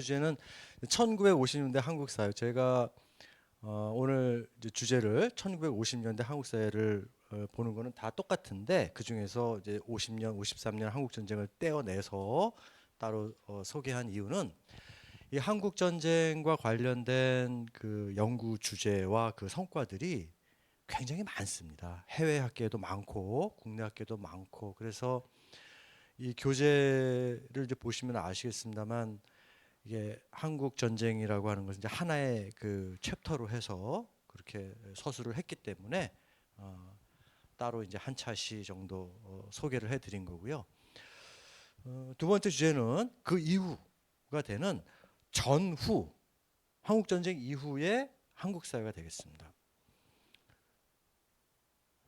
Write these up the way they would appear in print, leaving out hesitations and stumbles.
주제는 1950년대 한국 사회. 제가 오늘 이제 주제를 1950년대 한국 사회를 보는 거는 다 똑같은데 그 중에서 이제 50년, 53년 한국 전쟁을 떼어내서 따로 소개한 이유는 이 한국 전쟁과 관련된 그 연구 주제와 그 성과들이 굉장히 많습니다. 해외 학계도 많고 국내 학계도 많고 그래서 이 교재를 이제 보시면 아시겠습니다만 이게 한국 전쟁이라고 하는 것은 이제 하나의 그 챕터로 해서 그렇게 서술을 했기 때문에 따로 이제 한 차시 정도 소개를 해드린 거고요. 두 번째 주제는 그 이후가 되는 전후 한국 전쟁 이후의 한국 사회가 되겠습니다.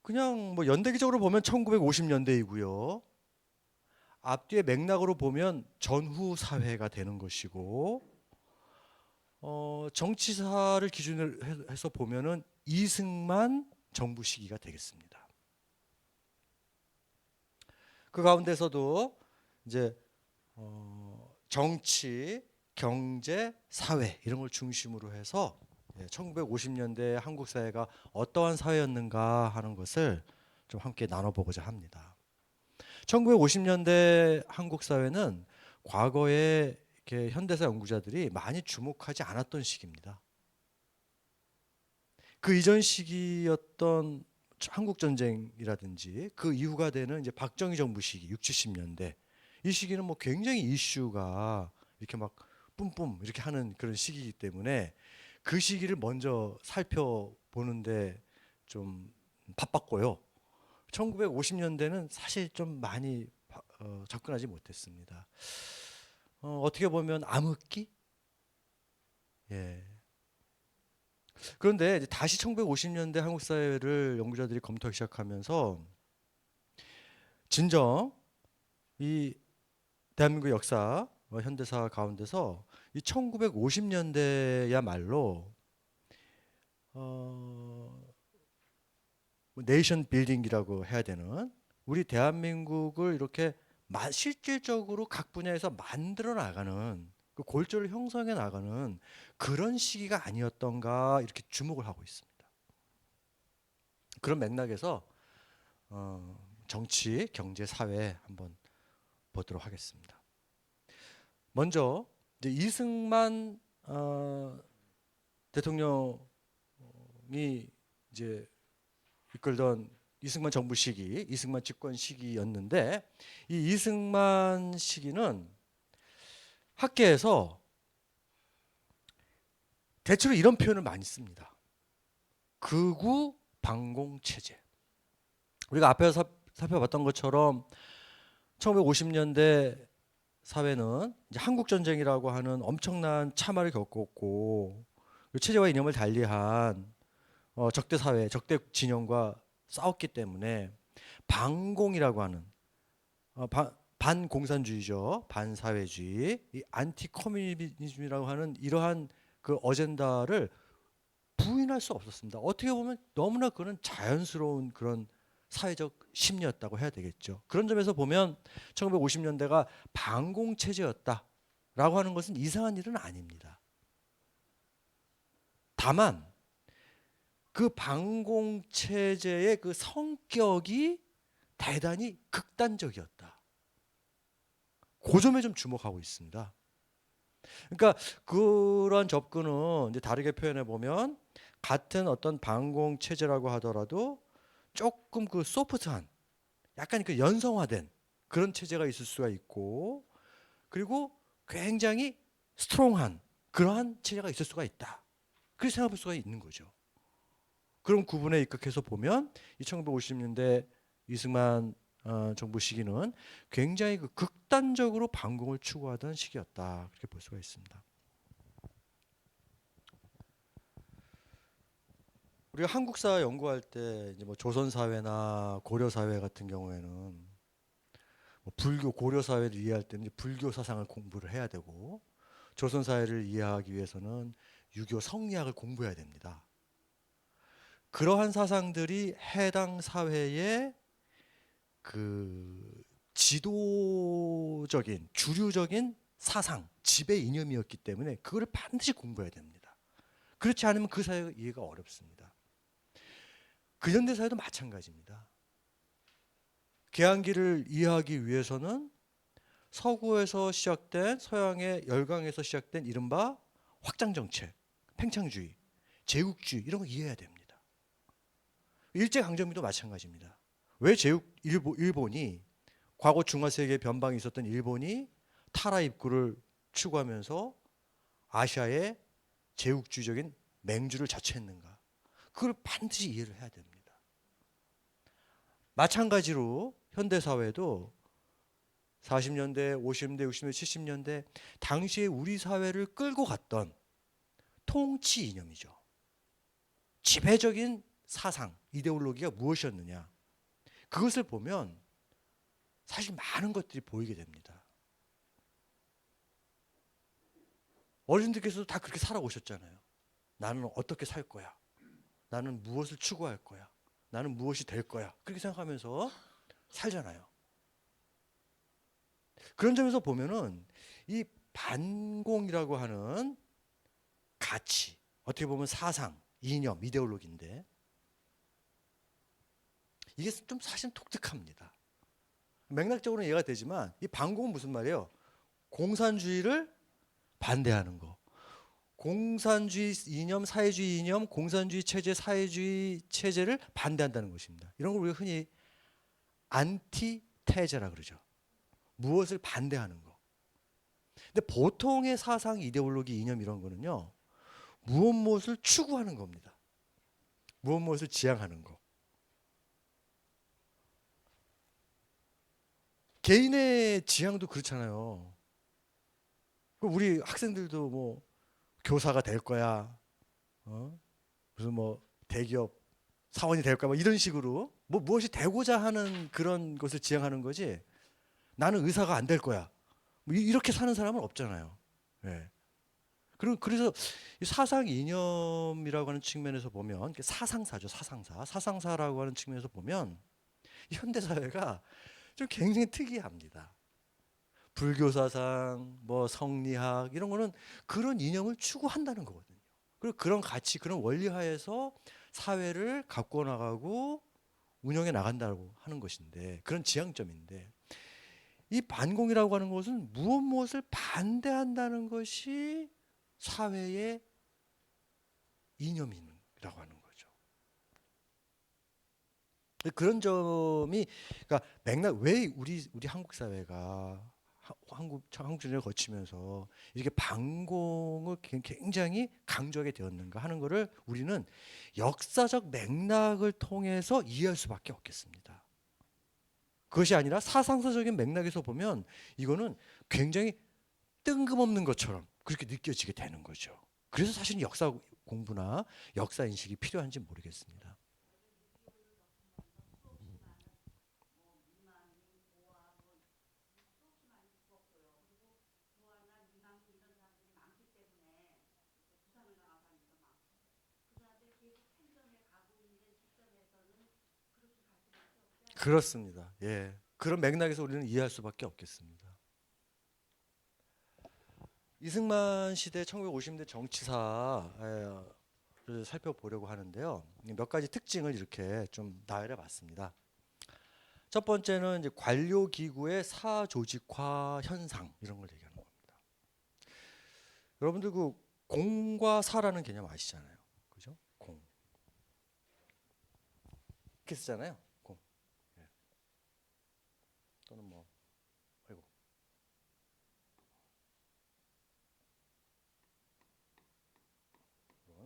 그냥 뭐 연대기적으로 보면 1950년대이고요. 앞뒤의 맥락으로 보면 전후 사회가 되는 것이고 정치사를 기준으로 해서 보면은 이승만 정부 시기가 되겠습니다. 그 가운데서도 이제 정치, 경제, 사회 이런 걸 중심으로 해서 1950년대 한국 사회가 어떠한 사회였는가 하는 것을 좀 함께 나눠보고자 합니다. 1950년대 한국 사회는 과거에 이렇게 현대사 연구자들이 많이 주목하지 않았던 시기입니다. 그 이전 시기였던 한국 전쟁이라든지 그 이후가 되는 이제 박정희 정부 시기 6, 70년대 이 시기는 뭐 굉장히 이슈가 이렇게 막 뿜뿜 이렇게 하는 그런 시기이기 때문에 그 시기를 먼저 살펴보는데 좀 바빴고요. 1950년대는 사실 좀 많이 접근하지 못했습니다. 어떻게 보면 암흑기? 예. 그런데 이제 다시 1950년대 한국 사회를 연구자들이 검토하기 시작하면서 진정 이 대한민국 역사 현대사 가운데서 이 1950년대야말로 네이션 빌딩이라고 해야 되는 우리 대한민국을 이렇게 실질적으로 각 분야에서 만들어 나가는 그 골조를 형성해 나가는 그런 시기가 아니었던가 이렇게 주목을 하고 있습니다. 그런 맥락에서 정치, 경제, 사회 한번 보도록 하겠습니다. 먼저 이제 이승만 대통령이 이제 이끌던 이승만 정부 시기, 이승만 집권 시기였는데 이 이승만 시기는 학계에서 대체로 이런 표현을 많이 씁니다. 극우 반공 체제. 우리가 앞에서 살펴봤던 것처럼 1950년대 사회는 이제 한국 전쟁이라고 하는 엄청난 참화를 겪었고 체제와 이념을 달리한 적대 사회, 적대 진영과 싸웠기 때문에 반공이라고 하는 반공산주의죠, 반사회주의, 이 안티 커뮤니즘이라고 하는 이러한 그 어젠다를 부인할 수 없었습니다. 어떻게 보면 너무나 그런 자연스러운 그런 사회적 심리였다고 해야 되겠죠. 그런 점에서 보면 1950년대가 반공 체제였다라고 하는 것은 이상한 일은 아닙니다. 다만 그 반공 체제의 그 성격이 대단히 극단적이었다. 그 점에 좀 주목하고 있습니다. 그러니까 그러한 접근은 이제 다르게 표현해 보면 같은 어떤 반공 체제라고 하더라도 조금 그 소프트한 약간 그 연성화된 그런 체제가 있을 수가 있고 그리고 굉장히 스트롱한 그러한 체제가 있을 수가 있다. 그렇게 생각할 수가 있는 거죠. 그런 구분에 입각해서 보면 이 1950년대 이승만 정부 시기는 굉장히 그 극단적으로 반공을 추구하던 시기였다. 그렇게 볼 수가 있습니다. 우리가 한국사 연구할 때 이제 뭐 조선 사회나 고려 사회 같은 경우에는 뭐 불교 고려 사회를 이해할 때는 불교 사상을 공부를 해야 되고 조선 사회를 이해하기 위해서는 유교 성리학을 공부해야 됩니다. 그러한 사상들이 해당 사회의 그 지도적인 주류적인 사상, 지배 이념이었기 때문에 그거를 반드시 공부해야 됩니다. 그렇지 않으면 그 사회가 이해가 어렵습니다. 근현대 사회도 마찬가지입니다. 개항기를 이해하기 위해서는 서구에서 시작된 서양의 열강에서 시작된 이른바 확장정책, 팽창주의, 제국주의 이런 거 이해해야 됩니다. 일제강점기도 마찬가지입니다. 왜 일본이 과거 중화세계 변방에 있었던 일본이 타라 입구를 추구하면서 아시아의 제국주의적인 맹주를 자처했는가? 그걸 반드시 이해를 해야 됩니다. 마찬가지로 현대사회도 40년대, 50년대, 60년대, 70년대 당시에 우리 사회를 끌고 갔던 통치 이념이죠. 지배적인 사상, 이데올로기가 무엇이었느냐. 그것을 보면 사실 많은 것들이 보이게 됩니다. 어르신들께서도 다 그렇게 살아오셨잖아요. 나는 어떻게 살 거야? 나는 무엇을 추구할 거야? 나는 무엇이 될 거야? 그렇게 생각하면서 살잖아요. 그런 점에서 보면은 이 반공이라고 하는 가치, 어떻게 보면 사상, 이념, 이데올로기인데 이게 좀 사실 독특합니다. 맥락적으로는 이해가 되지만 이 반공은 무슨 말이에요? 공산주의를 반대하는 거. 공산주의 이념, 사회주의 이념, 공산주의 체제, 사회주의 체제를 반대한다는 것입니다. 이런 걸 우리가 흔히 안티테제라 그러죠. 무엇을 반대하는 거. 근데 보통의 사상, 이데올로기, 이념 이런 거는요. 무엇을 추구하는 겁니다. 무엇을 지향하는 거. 개인의 지향도 그렇잖아요. 우리 학생들도 뭐 교사가 될 거야. 무슨 뭐 대기업 사원이 될 거야. 뭐 이런 식으로 뭐 무엇이 되고자 하는 그런 것을 지향하는 거지. 나는 의사가 안 될 거야. 뭐 이렇게 사는 사람은 없잖아요. 예. 그래서 사상 이념이라고 하는 측면에서 보면 사상사죠. 사상사라고 하는 측면에서 보면 현대 사회가 좀 굉장히 특이합니다. 불교 사상, 뭐 성리학 이런 거는 그런 이념을 추구한다는 거거든요. 그리고 그런 가치, 그런 원리 하에서 사회를 가꾸어 나가고 운영해 나간다고 하는 것인데 그런 지향점인데 이 반공이라고 하는 것은 무엇을 반대한다는 것이 사회의 이념이라고 하는 거죠. 그런 점이 그러니까 맥락 왜 우리 한국 사회가 한국 전쟁을 거치면서 이렇게 반공을 굉장히 강조하게 되었는가 하는 것을 우리는 역사적 맥락을 통해서 이해할 수밖에 없겠습니다. 그것이 아니라 사상사적인 맥락에서 보면 이거는 굉장히 뜬금없는 것처럼 그렇게 느껴지게 되는 거죠. 그래서 사실 역사 공부나 역사 인식이 필요한지 모르겠습니다. 그렇습니다. 예. 그런 맥락에서 우리는 이해할 수밖에 없겠습니다. 이승만 시대 1950년대 정치사를 살펴보려고 하는데요. 몇 가지 특징을 이렇게 좀 나열해 봤습니다. 첫 번째는 이제 관료 기구의 사조직화 현상 이런 걸 얘기하는 겁니다. 여러분들 그 공과 사라는 개념 아시잖아요. 그죠? 공. 이렇게 쓰잖아요. 공. 예. 또는 뭐 아이고.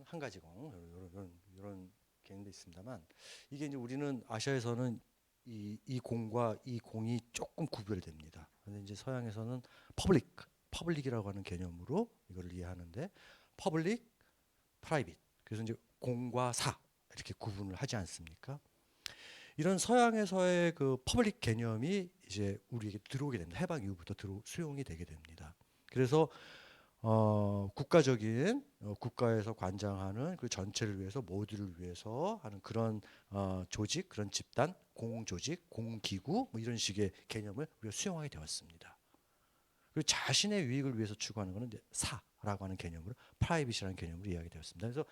한 가지 공 이런 개념도 있습니다만 이게 이제 우리는 아시아에서는 이 공과 이 공이 조금 구별됩니다. 근데 이제 서양에서는 퍼블릭이라고 하는 개념으로 이걸 이해하는데 퍼블릭, 프라이빗. 그래서 이제 공과 사 이렇게 구분을 하지 않습니까? 이런 서양에서의 그 퍼블릭 개념이 이제 우리에게 들어오게 됩니다. 해방 이후부터 수용이 되게 됩니다. 그래서 국가적인 국가에서 관장하는 그 전체를 위해서 모두를 위해서 하는 그런 조직, 그런 집단, 공조직, 공기구 뭐 이런 식의 개념을 우리가 수용하게 되었습니다. 그리고 자신의 유익을 위해서 추구하는 것은 이제 사라고 하는 개념으로 프라이빗이라는 개념으로 이야기되었습니다. 그래서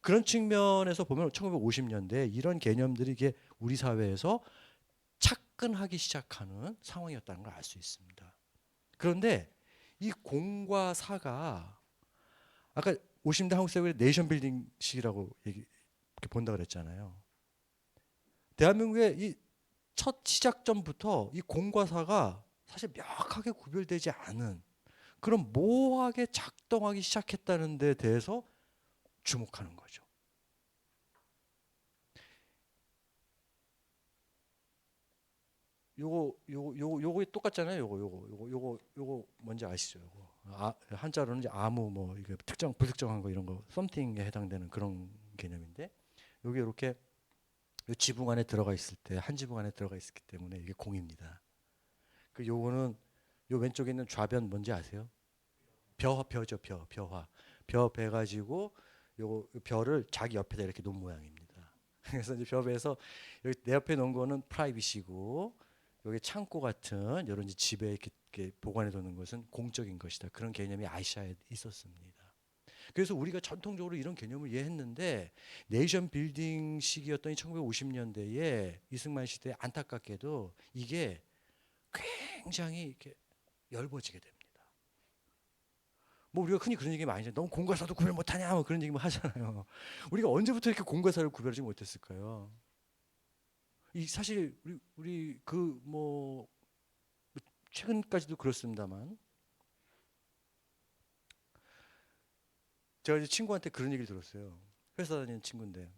그런 측면에서 보면 1950년대 이런 개념들이 이게 우리 사회에서 착근하기 시작하는 상황이었다는 걸 알 수 있습니다. 그런데 이 공과 사가 아까 50년대 한국 사회의 내이션 빌딩 시기라고 이렇게 본다 그랬잖아요. 대한민국의 이 첫 시작점부터 이 공과 사가 사실 명확하게 구별되지 않은 그런 모호하게 작동하기 시작했다는 데 대해서 주목하는 거죠. 요거 똑같잖아요. 요거 뭔지 아시죠? 요거 한자로는 이제 아무 뭐 이게 특정 불특정한 거 이런 거 something에 해당되는 그런 개념인데 요게 이렇게 요 지붕 안에 들어가 있을 때 한 지붕 안에 들어가 있기 때문에 이게 공입니다. 그 요거는 요 왼쪽에 있는 좌변 뭔지 아세요? 벼죠 벼화 벼 가지고 요 벼를 자기 옆에다 이렇게 놓은 모양입니다. 그래서 이제 벼에서 여기 내 옆에 놓은 거는 프라이빗이고 여기 창고 같은 이런 이제 집에 이렇게 보관해 두는 것은 공적인 것이다. 그런 개념이 아시아에 있었습니다. 그래서 우리가 전통적으로 이런 개념을 이해했는데 네이션 빌딩 시기였던 1950년대에 이승만 시대에 안타깝게도 이게 굉장히 이렇게 엷어지게 됩니다. 뭐 우리가 흔히 그런 얘기 많이 하잖아요. 너무 공과 사도 구별 못하냐 뭐 그런 얘기 뭐 하잖아요. 우리가 언제부터 이렇게 공과 사를 구별하지 못했을까요? 이 사실 우리 그 뭐 최근까지도 그렇습니다만 제가 이제 친구한테 그런 얘기를 들었어요. 회사 다니는 친구인데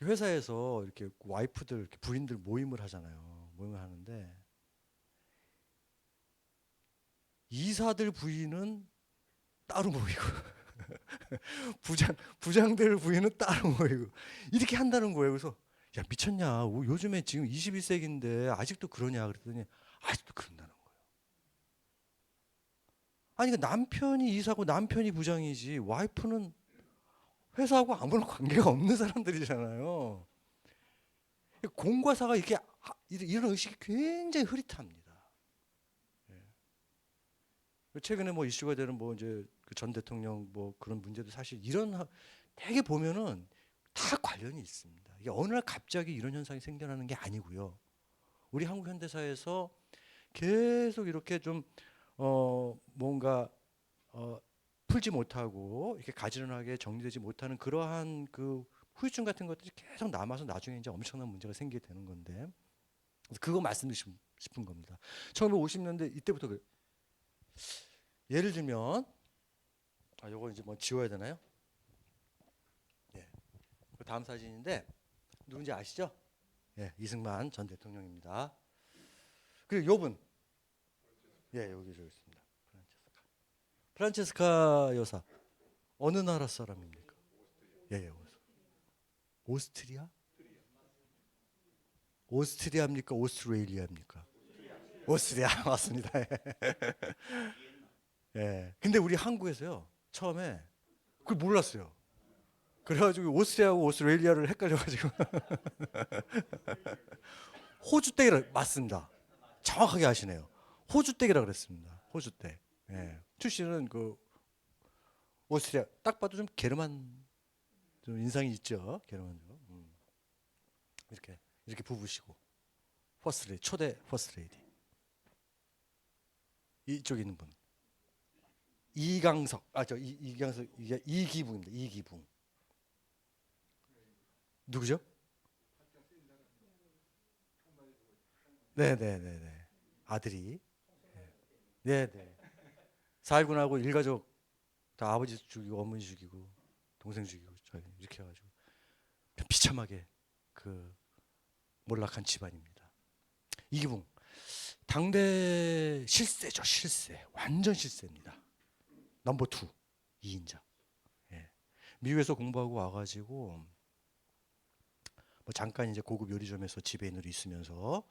회사에서 이렇게 와이프들 이렇게 부인들 모임을 하잖아요. 모임을 하는데 이사들 부인은 따로 모이고 부장들 부인은 따로 모이고 이렇게 한다는 거예요. 그래서 야 미쳤냐? 요즘에 지금 21세기인데 아직도 그러냐? 그랬더니 아직도 그런다는 거예요. 아니 그 남편이 이사고 남편이 부장이지 와이프는 회사하고 아무런 관계가 없는 사람들이잖아요. 공과 사가 이렇게 이런 의식이 굉장히 흐릿합니다. 최근에 뭐 이슈가 되는 뭐 이제 그 전 대통령 뭐 그런 문제도 사실 이런 되게 보면은 다 관련이 있습니다. 이게 어느 날 갑자기 이런 현상이 생겨나는 게 아니고요. 우리 한국 현대사에서 계속 이렇게 좀 뭔가 어 풀지 못하고 이렇게 가지런하게 정리되지 못하는 그러한 그 후유증 같은 것들이 계속 남아서 나중에 이제 엄청난 문제가 생기게 되는 건데 그거 말씀드리고 싶은 겁니다. 1950년대 이때부터 예를 들면 요거 이제 뭐 지워야 되나요? 예. 그 다음 사진인데 누군지 아시죠? 예, 이승만 전 대통령입니다. 그리고 요분 예, 여기 저 있습니다. 프란체스카 여사 어느 나라 사람입니까? 예, 예. 오스트리아? 오스트리아입니까? 오스트레일리아입니까? 오스트리아 맞습니다. 예. 근데 우리 한국에서요 처음에 그걸 몰랐어요. 그래가지고 오스트리아하고 오스트레일리아를 헷갈려가지고 호주댁이라 맞습니다. 정확하게 하시네요. 호주댁이라 그랬습니다. 호주댁. 예. 출신은 그 오스트리아 딱 봐도 좀 게르만 좀 인상이 있죠. 게르만족. 이렇게 부부시고 퍼스트레이 초대 퍼스트레이디 이쪽에 있는 분 이강석 저 이강석 이게 이기붕입니다. 이기붕 누구죠? 네네네네 아들이 네네 4.19하고 일가족 다 아버지 죽이고 어머니 죽이고 동생 죽이고 저희 이렇게 해가지고 비참하게 그 몰락한 집안입니다. 이기붕 당대 실세죠 실세 완전 실세입니다. 넘버 투 2인자 예. 미국에서 공부하고 와가지고 뭐 잠깐 이제 고급 요리점에서 지배인으로 있으면서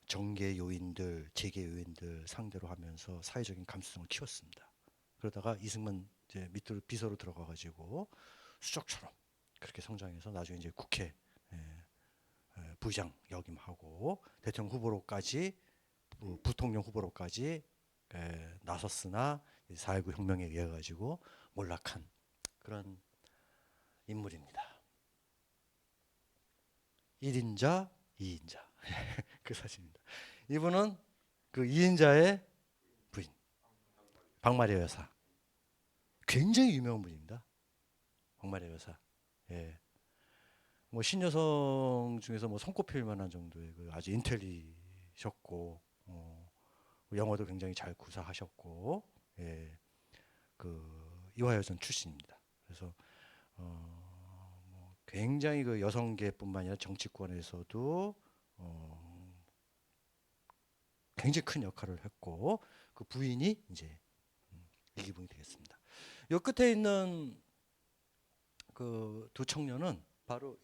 정계 요인들, 재계 요인들 상대로 하면서 사회적인 감수성을 키웠습니다. 그러다가 이승만 이제 밑으로 비서로 들어가가지고 수적처럼 그렇게 성장해서 나중에 이제 국회 부장 역임하고 대통령 후보로까지 부통령 후보로까지 나섰으나 4.19 혁명에 의해 가지고 몰락한 그런 인물입니다. 1인자, 2인자 그 사진입니다. 이분은 그 2인자의 부인 박마리아 여사. 굉장히 유명한 분입니다. 박마리아 여사. 예. 뭐 신여성 중에서 뭐 손꼽힐 만한 정도의 그 아주 인텔리셨고 영어도 굉장히 잘 구사하셨고 예. 그 이화여전 출신입니다. 그래서 뭐 굉장히 그 여성계뿐만 아니라 정치권에서도 굉장히 큰 역할을 했고 그 부인이 이제 이기붕이 되겠습니다. 요 끝에 있는 그 두 청년은 바로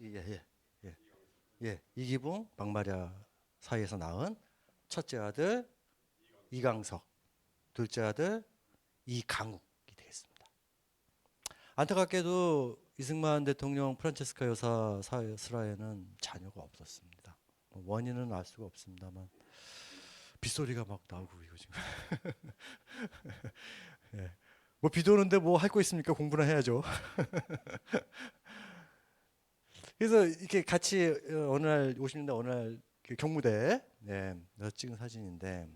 이기붕, 박마리아 사이에서 낳은 첫째 아들 이강석, 둘째 아들 이강욱이 되겠습니다. 안타깝게도 이승만 대통령 프란체스카 여사 슬하에는 자녀가 없었습니다. 원인은 알 수가 없습니다만 빗소리가 막 나오고 이거 지금. 예. 뭐 비 오는데 뭐 할 거 있습니까? 공부나 해야죠. 그래서 이렇게 같이 어느 날 50년대 어느 날 경무대에 찍은 사진인데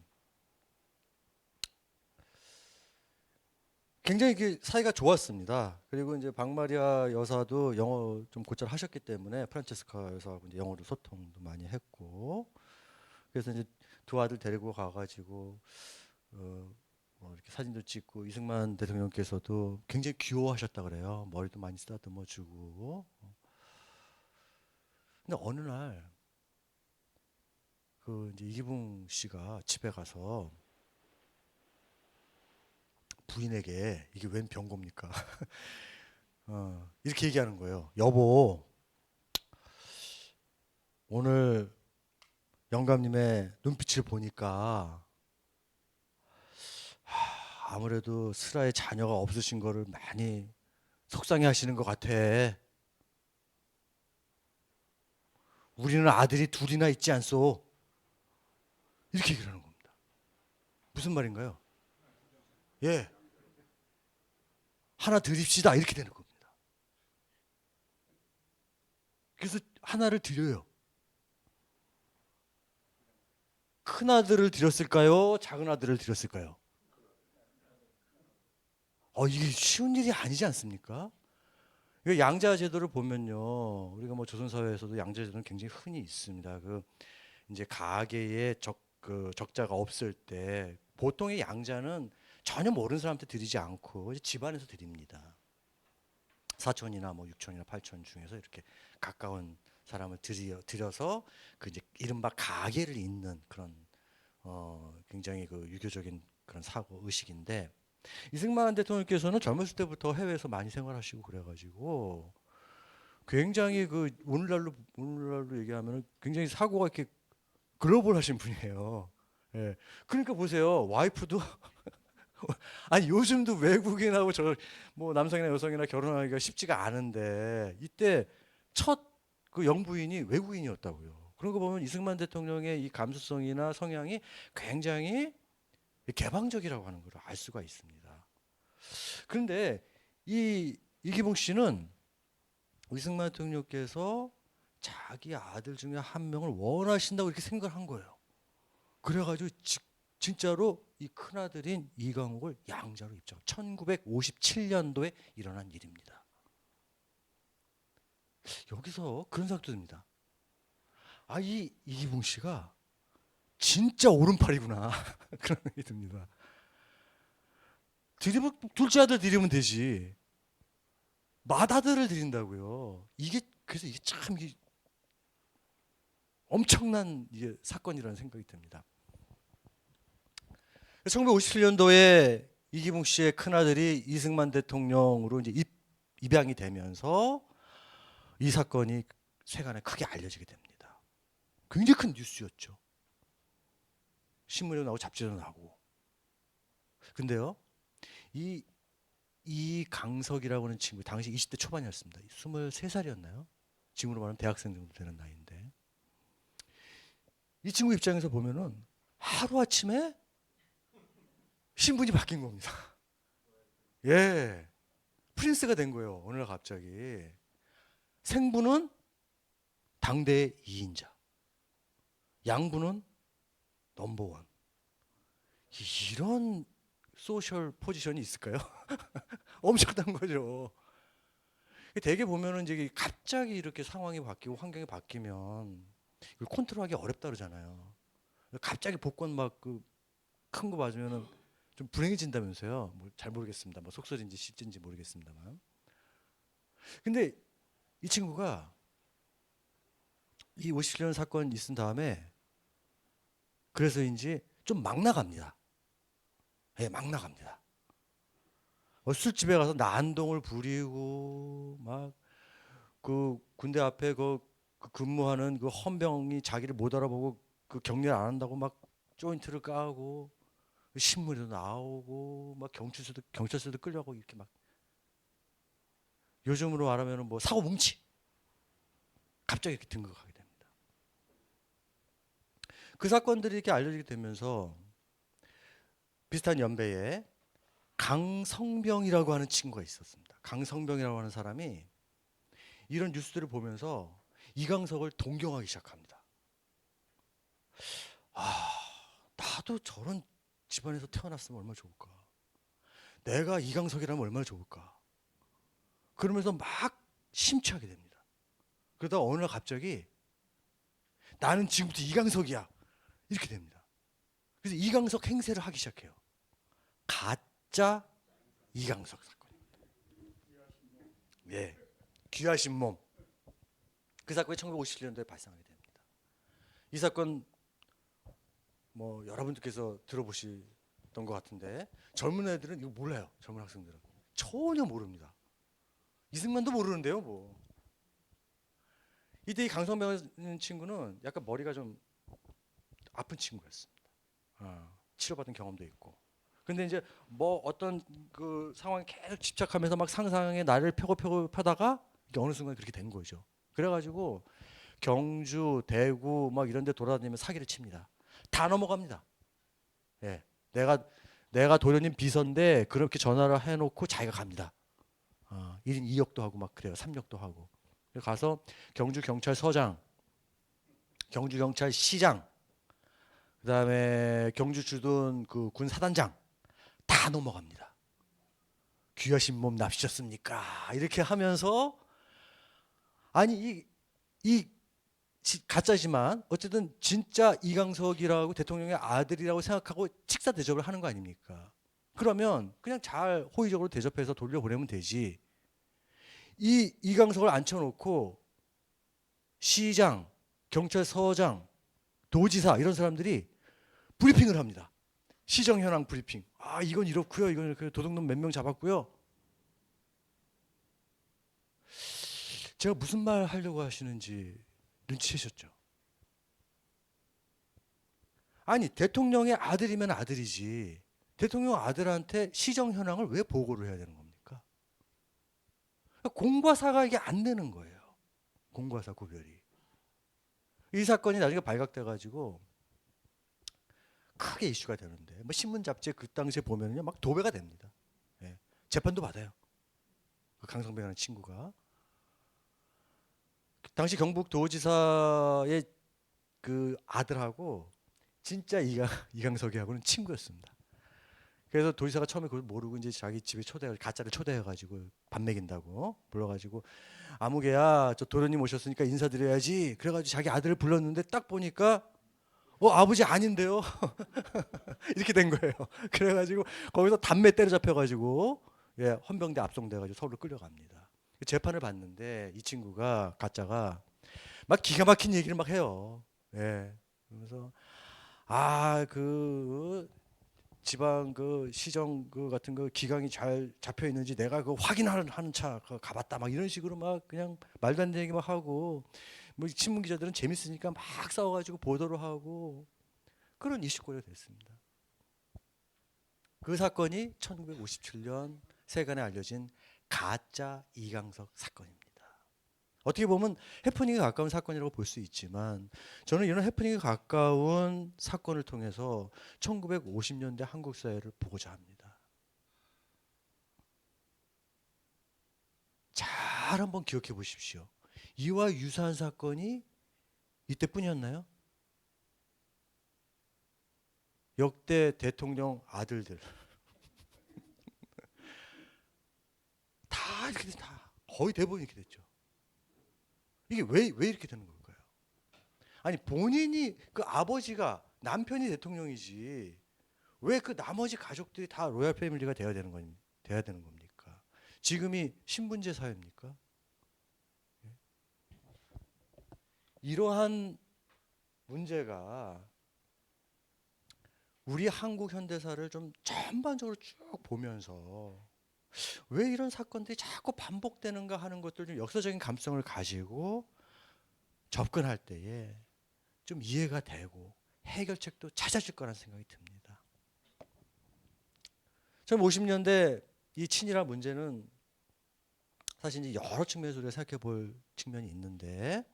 굉장히 사이가 좋았습니다. 그리고 이제 박마리아 여사도 영어 좀 곧잘 하셨기 때문에 프란체스카 여사하고 이제 영어로 소통도 많이 했고 그래서 이제 두 아들 데리고 가가지고 뭐 이렇게 사진도 찍고 이승만 대통령께서도 굉장히 귀여워하셨다 그래요. 머리도 많이 쓰다듬어 주고. 근데 어느 날 그 이제 이기붕 씨가 집에 가서 부인에게 이게 웬 병고입니까? 이렇게 얘기하는 거예요. 여보, 오늘 영감님의 눈빛을 보니까 아무래도 슬아의 자녀가 없으신 거를 많이 속상해 하시는 것 같아. 우리는 아들이 둘이나 있지 않소? 이렇게 얘기를 하는 겁니다. 무슨 말인가요? 예. 하나 드립시다. 이렇게 되는 겁니다. 그래서 하나를 드려요. 큰 아들을 드렸을까요? 작은 아들을 드렸을까요? 이게 쉬운 일이 아니지 않습니까? 양자 제도를 보면요, 우리가 뭐 조선 사회에서도 양자 제도는 굉장히 흔히 있습니다. 그 이제 가계에 적자가 없을 때 보통의 양자는 전혀 모르는 사람한테 드리지 않고 이제 집안에서 드립니다. 사촌이나 뭐 육촌이나 팔촌 중에서 이렇게 가까운 사람을 들여서 그 이제 이른바 가계를 잇는 그런 굉장히 그 유교적인 그런 사고 의식인데 이승만 대통령께서는 젊었을 때부터 해외에서 많이 생활하시고 그래가지고 굉장히 그 오늘날로 얘기하면 굉장히 사고가 이렇게 글로벌하신 분이에요. 예. 그러니까 보세요. 와이프도 아니 요즘도 외국인하고 저 뭐 남성이나 여성이나 결혼하기가 쉽지가 않은데 이때 첫 그 영부인이 외국인이었다고요. 그런 거 보면 이승만 대통령의 이 감수성이나 성향이 굉장히 개방적이라고 하는 걸 알 수가 있습니다. 그런데 이 이기붕 씨는 이승만 대통령께서 자기 아들 중에 한 명을 원하신다고 이렇게 생각을 한 거예요. 그래가지고 진짜로 이 큰아들인 이강욱을 양자로 입장. 1957년도에 일어난 일입니다. 여기서 그런 생각도 듭니다. 이 이기붕 씨가 진짜 오른팔이구나. 그런 생각이 듭니다. 둘째 아들 드리면 되지. 맏아들을 드린다고요. 그래서 이게 참 엄청난 사건이라는 생각이 듭니다. 1957년도에 이기붕 씨의 큰아들이 이승만 대통령으로 이제 입양이 되면서 이 사건이 세간에 크게 알려지게 됩니다. 굉장히 큰 뉴스였죠. 신문에도 나오고 잡지도 나오고. 근데요, 이 강석이라고 하는 친구, 당시 20대 초반이었습니다. 23살이었나요? 지금으로 말하면 대학생 정도 되는 나이인데. 이 친구 입장에서 보면은 하루아침에 신분이 바뀐 겁니다. 예, 프린스가 된 거예요. 어느 날 갑자기. 생부는 당대의 2인자, 양부는 넘버원. 이런 소셜 포지션이 있을까요? 엄청난 거죠. 되게 보면은 이제 갑자기 이렇게 상황이 바뀌고 환경이 바뀌면 이걸 컨트롤하기 어렵다 그러잖아요. 갑자기 복권 막 그 큰 거 맞으면은 좀 불행해진다면서요. 뭐 잘 모르겠습니다. 뭐 속설인지 실제인지 모르겠습니다만. 근데 이 친구가 이 57년 사건 있은 다음에 그래서인지 좀 막 나갑니다. 예, 막 나갑니다. 술집에 가서 난동을 부리고 막 그 군대 앞에 그 근무하는 그 헌병이 자기를 못 알아보고 그 격리를 안 한다고 막 조인트를 까고 신문에도 나오고 막 경찰서도 끌려가고 이렇게 막 요즘으로 말하면 뭐 사고 뭉치 갑자기 이렇게 등극하게 됩니다. 그 사건들이 이렇게 알려지게 되면서 비슷한 연배에 강성병이라고 하는 친구가 있었습니다. 강성병이라고 하는 사람이 이런 뉴스들을 보면서 이강석을 동경하기 시작합니다. 아, 나도 저런 집안에서 태어났으면 얼마나 좋을까. 내가 이강석이라면 얼마나 좋을까. 그러면서 막 심취하게 됩니다. 그러다 어느 날 갑자기 나는 지금부터 이강석이야. 이렇게 됩니다. 그래서 이강석 행세를 하기 시작해요. 가짜 이강석 사건입니다. 예, 귀하신 몸. 그 사건이 1957년도에 발생하게 됩니다. 이 사건 뭐 여러분들께서 들어보시던 것 같은데 젊은 애들은 이거 몰라요. 젊은 학생들은 전혀 모릅니다. 이승만도 모르는데요, 뭐. 이때 이 강성병이라는 친구는 약간 머리가 좀 아픈 친구였습니다. 치료받은 경험도 있고. 근데 이제 뭐 어떤 그 상황에 계속 집착하면서 막 상상의 나를 펴고 펴다가 어느 순간 그렇게 된 거죠. 그래가지고 경주, 대구 막 이런 데 돌아다니면 사기를 칩니다. 다 넘어갑니다. 예. 내가 도련님 비서인데 그렇게 전화를 해놓고 자기가 갑니다. 1인 2역도 하고 막 그래요. 3역도 하고. 가서 경주경찰서장, 경주경찰시장, 그다음에 경주 주둔 그 군 사단장 다 넘어갑니다. 귀하신 몸 납시셨습니까? 이렇게 하면서 아니 이 가짜지만 어쨌든 진짜 이강석이라고 대통령의 아들이라고 생각하고 식사 대접을 하는 거 아닙니까? 그러면 그냥 잘 호의적으로 대접해서 돌려보내면 되지. 이 이강석을 앉혀놓고 시장, 경찰서장, 도지사 이런 사람들이 브리핑을 합니다. 시정 현황 브리핑. 이건 이렇고요. 이건 이렇고요. 도둑놈 몇 명 잡았고요. 제가 무슨 말 하려고 하시는지 눈치채셨죠? 아니 대통령의 아들이면 아들이지. 대통령 아들한테 시정 현황을 왜 보고를 해야 되는 겁니까? 공과사가 이게 안 되는 거예요. 공과사 구별이. 이 사건이 나중에 발각돼 가지고 크게 이슈가 되는데 뭐 신문 잡지에 그 당시에 보면요 막 도배가 됩니다. 예. 재판도 받아요. 그 강성병이라는 친구가 당시 경북도지사의 그 아들하고 진짜 이강석이하고는 친구였습니다. 그래서 도지사가 처음에 그걸 모르고 이제 자기 집에 가짜를 초대해가지고 밥 먹인다고 불러가지고 아무개야 저 도련님 오셨으니까 인사드려야지. 그래가지고 자기 아들을 불렀는데 딱 보니까 아버지 아닌데요. 이렇게 된 거예요. 그래가지고 거기서 담배 때려잡혀가지고 예, 헌병대 압송돼가지고 서울로 끌려갑니다. 재판을 받는데 이 친구가 가짜가 막 기가 막힌 얘기를 막 해요. 예. 그래서 그 지방 그 시정 그 같은 거 기강이 잘 잡혀 있는지 내가 그 확인하는 차 가봤다 막 이런 식으로 막 그냥 말도 안 되는 얘기 막 하고 뭐 신문 기자들은 재밌으니까 막 싸워가지고 보도를 하고 그런 이슈거리가 됐습니다. 그 사건이 1957년 세간에 알려진 가짜 이강석 사건입니다. 어떻게 보면 해프닝에 가까운 사건이라고 볼 수 있지만 저는 이런 해프닝에 가까운 사건을 통해서 1950년대 한국 사회를 보고자 합니다. 잘 한번 기억해 보십시오. 이와 유사한 사건이 이때뿐이었나요? 역대 대통령 아들들 다 이렇게 다 거의 대부분 이렇게 됐죠. 이게 왜 이렇게 되는 걸까요? 아니 본인이 그 아버지가 남편이 대통령이지 왜 그 나머지 가족들이 다 로얄 패밀리가 돼야 되는 겁니까? 지금이 신분제 사회입니까? 이러한 문제가 우리 한국 현대사를 좀 전반적으로 쭉 보면서 왜 이런 사건들이 자꾸 반복되는가 하는 것들 좀 역사적인 감성을 가지고 접근할 때에 좀 이해가 되고 해결책도 찾아질 거라는 생각이 듭니다. 1950년대 이 친일화 문제는 사실 이제 여러 측면에서 우리가 생각해 볼 측면이 있는데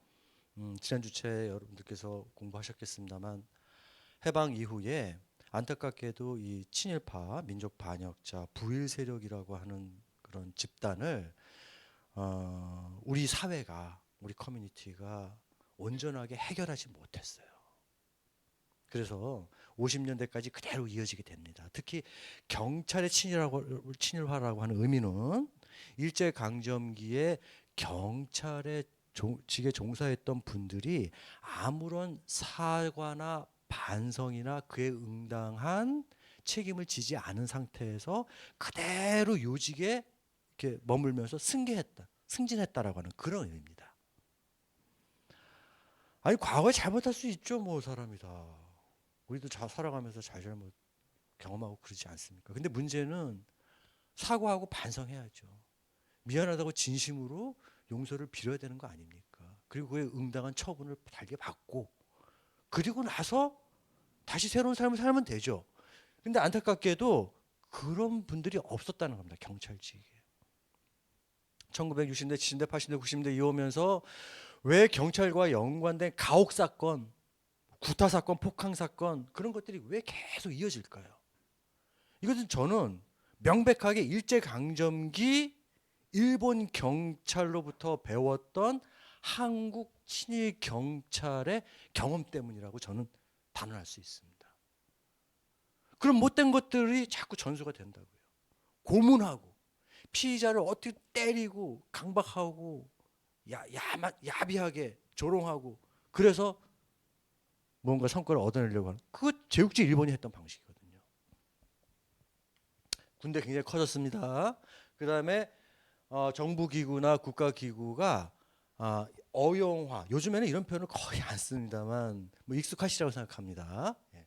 지난 주체 여러분들께서 공부하셨겠습니다만 해방 이후에 안타깝게도 이 친일파 민족 반역자 부일 세력이라고 하는 그런 집단을 우리 사회가 우리 커뮤니티가 온전하게 해결하지 못했어요. 그래서 50년대까지 그대로 이어지게 됩니다. 특히 경찰의 친일화라고 하는 의미는 일제강점기에 경찰의 직에 종사했던 분들이 아무런 사과나 반성이나 그에 응당한 책임을 지지 않은 상태에서 그대로 요직에 이렇게 머물면서 승진했다라고 하는 그런 의미입니다. 아니 과거에 잘못할 수 있죠, 뭐 사람이 다. 우리도 살아가면서 잘잘못 경험하고 그러지 않습니까? 근데 문제는 사과하고 반성해야죠. 미안하다고 진심으로 용서를 빌어야 되는 거 아닙니까? 그리고 그에 응당한 처분을 달게 받고 그리고 나서 다시 새로운 삶을 살면 되죠. 근데 안타깝게도 그런 분들이 없었다는 겁니다. 경찰직에. 1960년대, 70년대, 80년대, 90년대 이어오면서 왜 경찰과 연관된 가혹 사건, 구타 사건, 폭행 사건 그런 것들이 왜 계속 이어질까요? 이것은 저는 명백하게 일제강점기 일본 경찰로부터 배웠던 한국 친일 경찰의 경험 때문이라고 저는 단언할 수 있습니다. 그런 못된 것들이 자꾸 전수가 된다고요. 고문하고 피의자를 어떻게 때리고 강박하고 야비하게 조롱하고 그래서 뭔가 성과를 얻어내려고 하는 그거 제국지 일본이 했던 방식이거든요. 군대 굉장히 커졌습니다. 그 다음에 정부기구나 국가기구가 어용화 요즘에는 이런 표현을 거의 안 씁니다만 뭐 익숙하시라고 생각합니다. 예.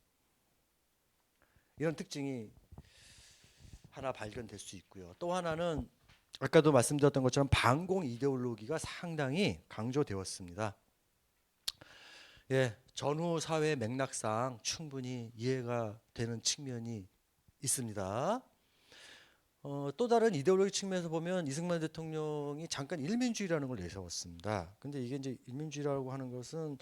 이런 특징이 하나 발견될 수 있고요. 또 하나는 아까도 말씀드렸던 것처럼 반공 이데올로기가 상당히 강조되었습니다. 예, 전후 사회 맥락상 충분히 이해가 되는 측면이 있습니다. 또 다른 이데올로기 측면에서 보면 이승만 대통령이 잠깐 일민주의라는 걸 내세웠습니다. 근데 이게 이제 일민주의라고 하는 것은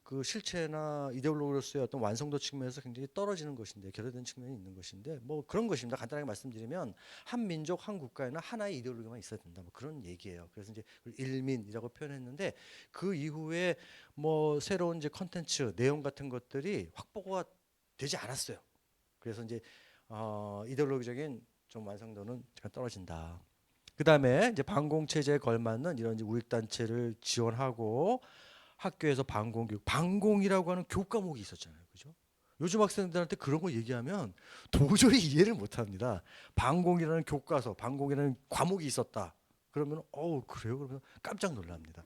그 실체나 이데올로기로서의 어떤 완성도 측면에서 굉장히 떨어지는 것인데 결여된 측면이 있는 것인데 뭐 그런 것입니다. 간단하게 말씀드리면 한 민족 한 국가에는 하나의 이데올로기만 있어야 된다. 뭐 그런 얘기예요. 그래서 이제 일민이라고 표현했는데 그 이후에 뭐 새로운 이제 컨텐츠 내용 같은 것들이 확보가 되지 않았어요. 그래서 이제 이데올로기적인 좀 완성도는 잠깐 떨어진다. 그 다음에 이제 반공 체제에 걸맞는 이런 이제 우익 단체를 지원하고 학교에서 반공 교육, 반공이라고 하는 교과목이 있었잖아요, 그죠? 요즘 학생들한테 그런 거 얘기하면 도저히 이해를 못합니다. 반공이라는 교과서, 반공이라는 과목이 있었다. 그러면 그래요? 그러면 깜짝 놀랍니다.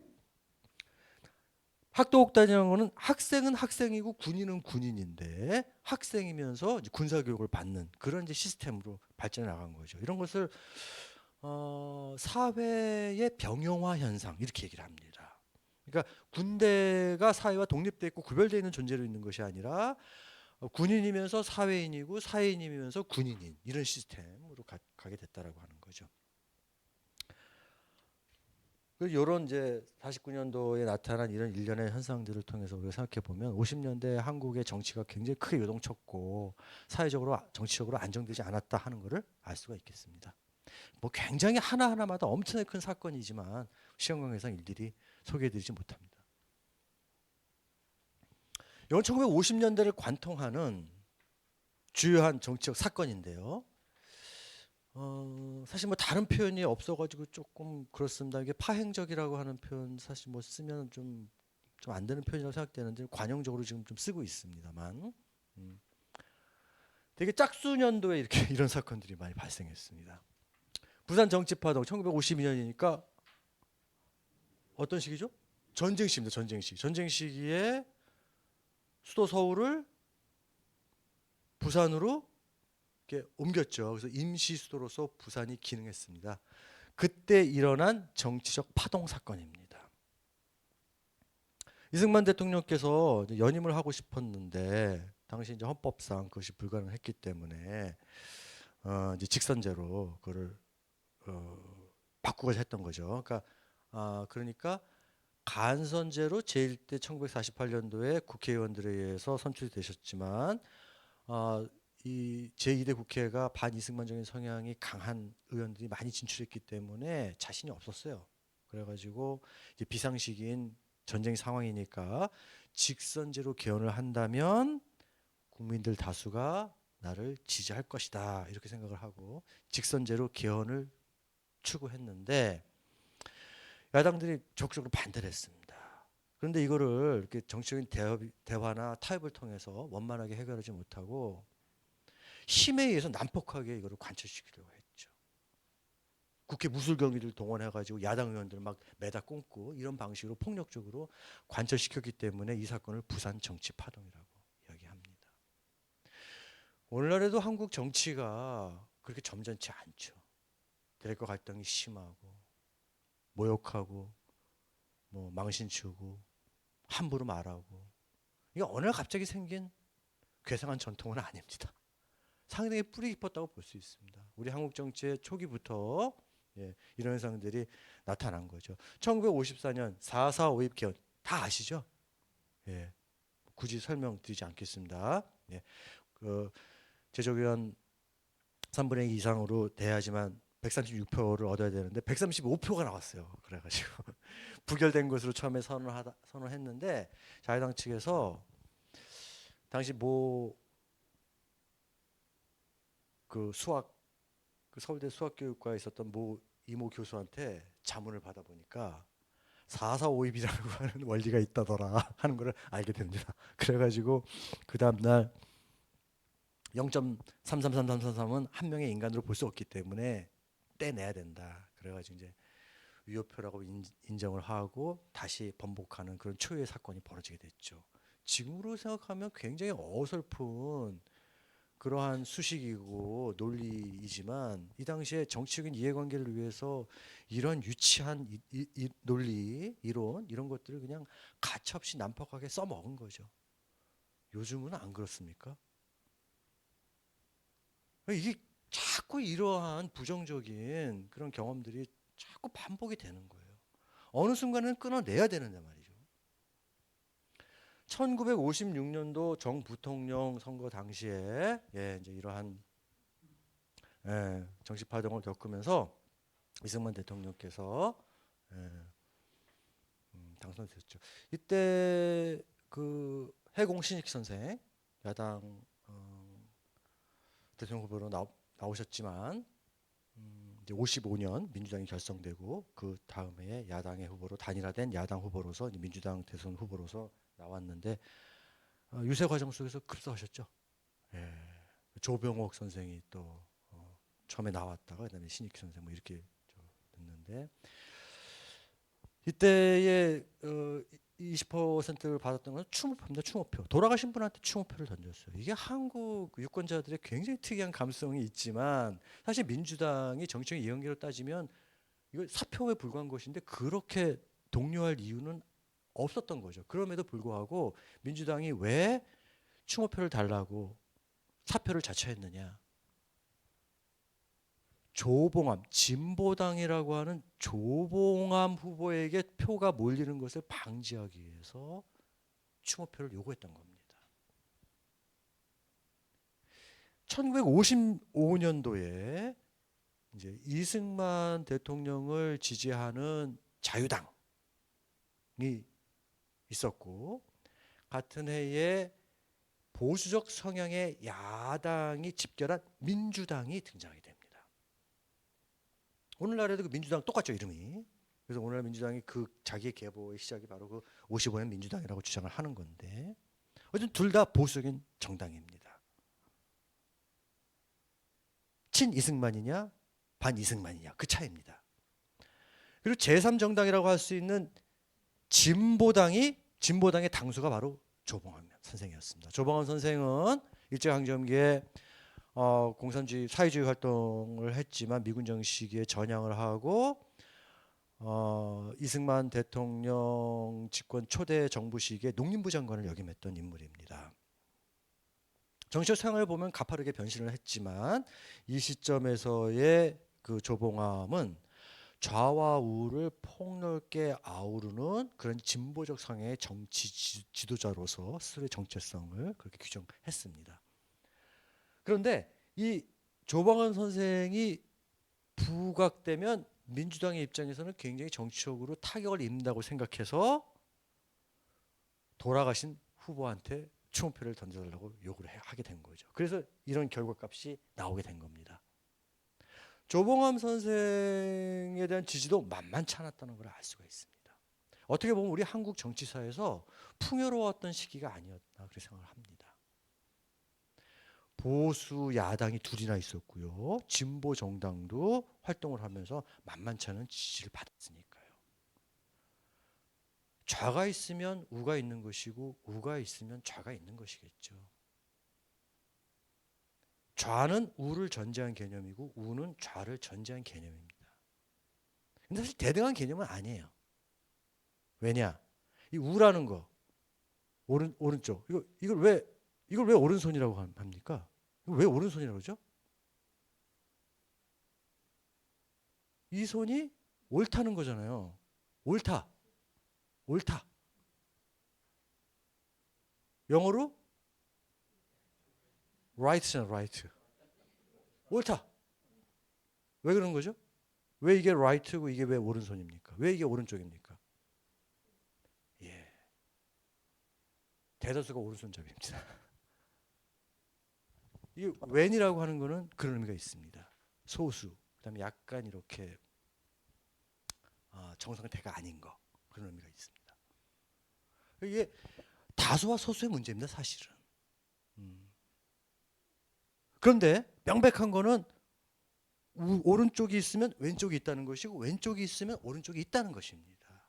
학도옥단이라는 거는 학생은 학생이고 군인은 군인인데 학생이면서 이제 군사교육을 받는 그런 이제 시스템으로 발전해 나간 거죠. 이런 것을 사회의 병영화 현상 이렇게 얘기를 합니다. 그러니까 군대가 사회와 독립되어 있고 구별되어 있는 존재로 있는 것이 아니라 군인이면서 사회인이고 사회인이면서 군인인 이런 시스템으로 가게 됐다라고 하는 거죠. 이런 이제 49년도에 나타난 이런 일련의 현상들을 통해서 우리가 생각해 보면 50년대 한국의 정치가 굉장히 크게 요동쳤고 사회적으로 정치적으로 안정되지 않았다 하는 것을 알 수가 있겠습니다. 뭐 굉장히 하나하나마다 엄청나게 큰 사건이지만 시간관계상 일일이 소개해드리지 못합니다. 이건 1950년대를 관통하는 주요한 정치적 사건인데요. 사실 뭐 다른 표현이 없어가지고 조금 그렇습니다. 이게 파행적이라고 하는 표현 사실 뭐 쓰면 좀 안 되는 표현이라고 생각되는데 관용적으로 지금 좀 쓰고 있습니다만, 되게 짝수년도에 이렇게 이런 사건들이 많이 발생했습니다. 부산 정치파동 1952년이니까 어떤 시기죠? 전쟁 시기입니다. 전쟁 시기. 전쟁 시기에 수도 서울을 부산으로 이렇게 옮겼죠. 그래서 임시 수도로서 부산이 기능했습니다. 그때 일어난 정치적 파동 사건입니다. 이승만 대통령께서 연임을 하고 싶었는데 당시 이제 헌법상 그것이 불가능했기 때문에 이제 직선제로 그거를 바꾸고자 했던 거죠. 그러니까 간선제로 제1대 1948년도에 국회의원들에 의해서 선출이 되셨지만 이 제2대 국회가 반이승만적인 성향이 강한 의원들이 많이 진출했기 때문에 자신이 없었어요. 그래가지고 이제 비상시기인 전쟁 상황이니까 직선제로 개헌을 한다면 국민들 다수가 나를 지지할 것이다 이렇게 생각을 하고 직선제로 개헌을 추구했는데 야당들이 적극적으로 반대를 했습니다. 그런데 이거를 이렇게 정치적인 대화나 타협을 통해서 원만하게 해결하지 못하고 힘에 의해서 난폭하게 이거를 관철시키려고 했죠. 국회 무술경위를 동원해가지고 야당 의원들 막 매다 꽂고 이런 방식으로 폭력적으로 관철시켰기 때문에 이 사건을 부산 정치 파동이라고 이야기합니다. 오늘날에도 한국 정치가 그렇게 점잖지 않죠. 대립과 갈등이 심하고 모욕하고 뭐 망신주고 함부로 말하고 이게 어느 날 갑자기 생긴 괴상한 전통은 아닙니다. 상당히 뿌리 깊었다고 볼 수 있습니다. 우리 한국 정치의 초기부터 이런 현상들이 나타난 거죠. 1954년 4.4 5.18 개헌 다 아시죠? 예, 굳이 설명드리지 않겠습니다. 제조기관 3분의 2 이상으로 돼야지만 136표를 얻어야 되는데 135표가 나왔어요. 그래가지고 부결된 것으로 처음에 선언했는데 자유당 측에서 당시 서울대 수학교육과에 있었던 이모 교수한테 자문을 받아보니까 4.4 5.2이라고 하는 원리가 있다더라 하는 걸 알게 됩니다. 그래가지고 그 다음날 0.333333은 한 명의 인간으로 볼 수 없기 때문에 떼내야 된다. 그래가지고 이제 위협표라고 인정을 하고 다시 번복하는 그런 초유의 사건이 벌어지게 됐죠. 지금으로 생각하면 굉장히 어설픈 그러한 수식이고 논리이지만 이 당시에 정치적인 이해관계를 위해서 이런 유치한 이 논리, 이론 이런 것들을 그냥 가차없이 난폭하게 써먹은 거죠. 요즘은 안 그렇습니까? 이게 자꾸 이러한 부정적인 그런 경험들이 자꾸 반복이 되는 거예요. 어느 순간은 끊어내야 되는데 말이죠. 1956년도 정 부통령 선거 당시에 이제 이러한 정치 파동을 겪으면서 이승만 대통령께서 당선됐죠. 이때 그 해공신익 선생 야당 대통령 후보로 나오셨지만 이제 55년 민주당이 결성되고 그 다음에 야당의 후보로 단일화된 야당 후보로서 민주당 대선 후보로서 나왔는데 유세 과정 속에서 급사하셨죠. 예. 조병옥 선생이 또 처음에 나왔다가 그다음에 신익 선생 뭐 이렇게 됐는데 이때의 20%를 받았던 건 추모표입니다. 추모표. 돌아가신 분한테 추모표를 던졌어요. 이게 한국 유권자들의 굉장히 특이한 감성이 있지만 사실 민주당이 정치적인 이해관계로 따지면 이거 사표에 불과한 것인데 그렇게 독려할 이유는 없었던 거죠. 그럼에도 불구하고 민주당이 왜 추모표를 달라고 사표를 자처했느냐. 조봉암, 진보당이라고 하는 조봉암 후보에게 표가 몰리는 것을 방지하기 위해서 추모표를 요구했던 겁니다. 1955년도에 이제 이승만 대통령을 지지하는 자유당이 있었고, 같은 해에 보수적 성향의 야당이 집결한 민주당이 등장하게 됩니다. 오늘날에도 그 민주당 똑같죠, 이름이. 그래서 오늘날 민주당이 그 자기의 계보의 시작이 바로 그 55년 민주당이라고 주장을 하는 건데, 어쨌든 둘 다 보수적인 정당입니다. 친 이승만이냐 반 이승만이냐 그 차이입니다. 그리고 제3정당이라고 할 수 있는 진보당의 당수가 바로 조봉암 선생이었습니다. 조봉암 선생은 일제강점기에 공산주의 사회주의 활동을 했지만 미군 정시기에 전향을 하고 이승만 대통령 집권 초대 정부 시기에 농림부 장관을 역임했던 인물입니다. 정치적 생활을 보면 가파르게 변신을 했지만 이 시점에서의 그 조봉암은 좌와 우를 폭넓게 아우르는 그런 진보적 성향의 정치 지도자로서 스스로의 정체성을 그렇게 규정했습니다. 그런데 이 조봉암 선생이 부각되면 민주당의 입장에서는 굉장히 정치적으로 타격을 입는다고 생각해서 돌아가신 후보한테 추모표를 던져달라고 요구를 하게 된 거죠. 그래서 이런 결과값이 나오게 된 겁니다. 조봉암 선생에 대한 지지도 만만치 않았다는 걸 알 수가 있습니다. 어떻게 보면 우리 한국 정치사에서 풍요로웠던 시기가 아니었나 그렇게 생각을 합니다. 보수 야당이 둘이나 있었고요. 진보 정당도 활동을 하면서 만만치 않은 지지를 받았으니까요. 좌가 있으면 우가 있는 것이고 우가 있으면 좌가 있는 것이겠죠. 좌는 우를 전제한 개념이고 우는 좌를 전제한 개념입니다. 근데 사실 대등한 개념은 아니에요. 왜냐? 이 우라는 거 오른쪽 이걸 왜 오른손이라고 합니까? 이걸 왜 오른손이라고 그러죠? 이 손이 옳다는 거잖아요. 옳다. 영어로 right잖아, right. 옳다. 왜 그런 거죠? 왜 이게 right고 이게 왜 오른손입니까? 왜 이게 오른쪽입니까? 예. 대다수가 오른손잡이입니다. 이 when이라고 하는 거는 그런 의미가 있습니다. 소수, 그다음에 약간 이렇게 정상태가 아닌 거 그런 의미가 있습니다. 이게 다수와 소수의 문제입니다, 사실은. 그런데 명백한 거는 오른쪽이 있으면 왼쪽이 있다는 것이고 왼쪽이 있으면 오른쪽이 있다는 것입니다.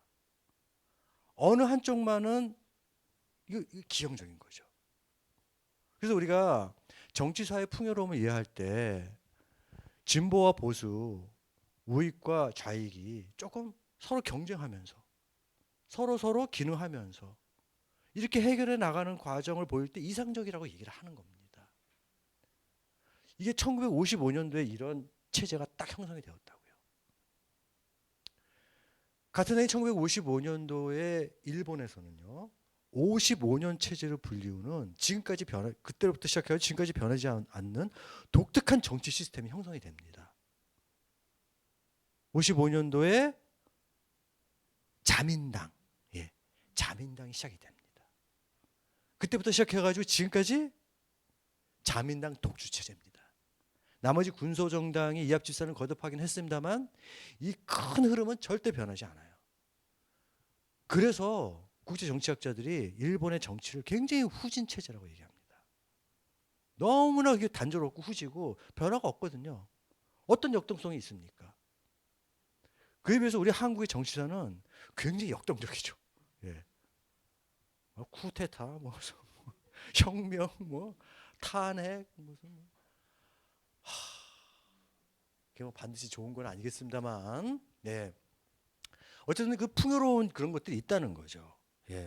어느 한쪽만은 이거 기형적인 거죠. 그래서 우리가 정치사의 풍요로움을 이해할 때 진보와 보수, 우익과 좌익이 조금 서로 경쟁하면서 서로 기능하면서 이렇게 해결해 나가는 과정을 보일 때 이상적이라고 얘기를 하는 겁니다. 이게 1955년도에 이런 체제가 딱 형성이 되었다고요. 같은 해 1955년도에 일본에서는요. 55년 체제를 불리우는 그때부터 시작해서 지금까지 변하지 않는 독특한 정치 시스템이 형성이 됩니다. 55년도에 자민당, 자민당이 시작이 됩니다. 그때부터 시작해가지고 지금까지 자민당 독주 체제입니다. 나머지 군소정당이 이합집산을 거듭하긴 했습니다만 이 큰 흐름은 절대 변하지 않아요. 그래서 국제정치학자들이 일본의 정치를 굉장히 후진 체제라고 얘기합니다. 너무나 이게 단조롭고 후지고 변화가 없거든요. 어떤 역동성이 있습니까? 그에 비해서 우리 한국의 정치사는 굉장히 역동적이죠. 예. 쿠데타, 혁명, 탄핵, 반드시 좋은 건 아니겠습니다만, 어쨌든 그 풍요로운 그런 것들이 있다는 거죠.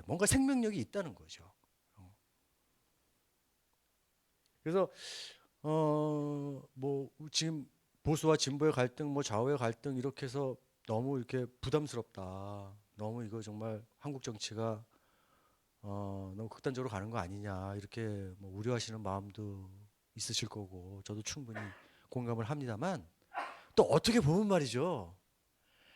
뭔가 생명력이 있다는 거죠. 그래서 지금 보수와 진보의 갈등, 뭐 좌우의 갈등 이렇게 해서 너무 이렇게 부담스럽다. 너무 이거 정말 한국 정치가 너무 극단적으로 가는 거 아니냐 이렇게 뭐 우려하시는 마음도 있으실 거고 저도 충분히 공감을 합니다만 또 어떻게 보면 말이죠.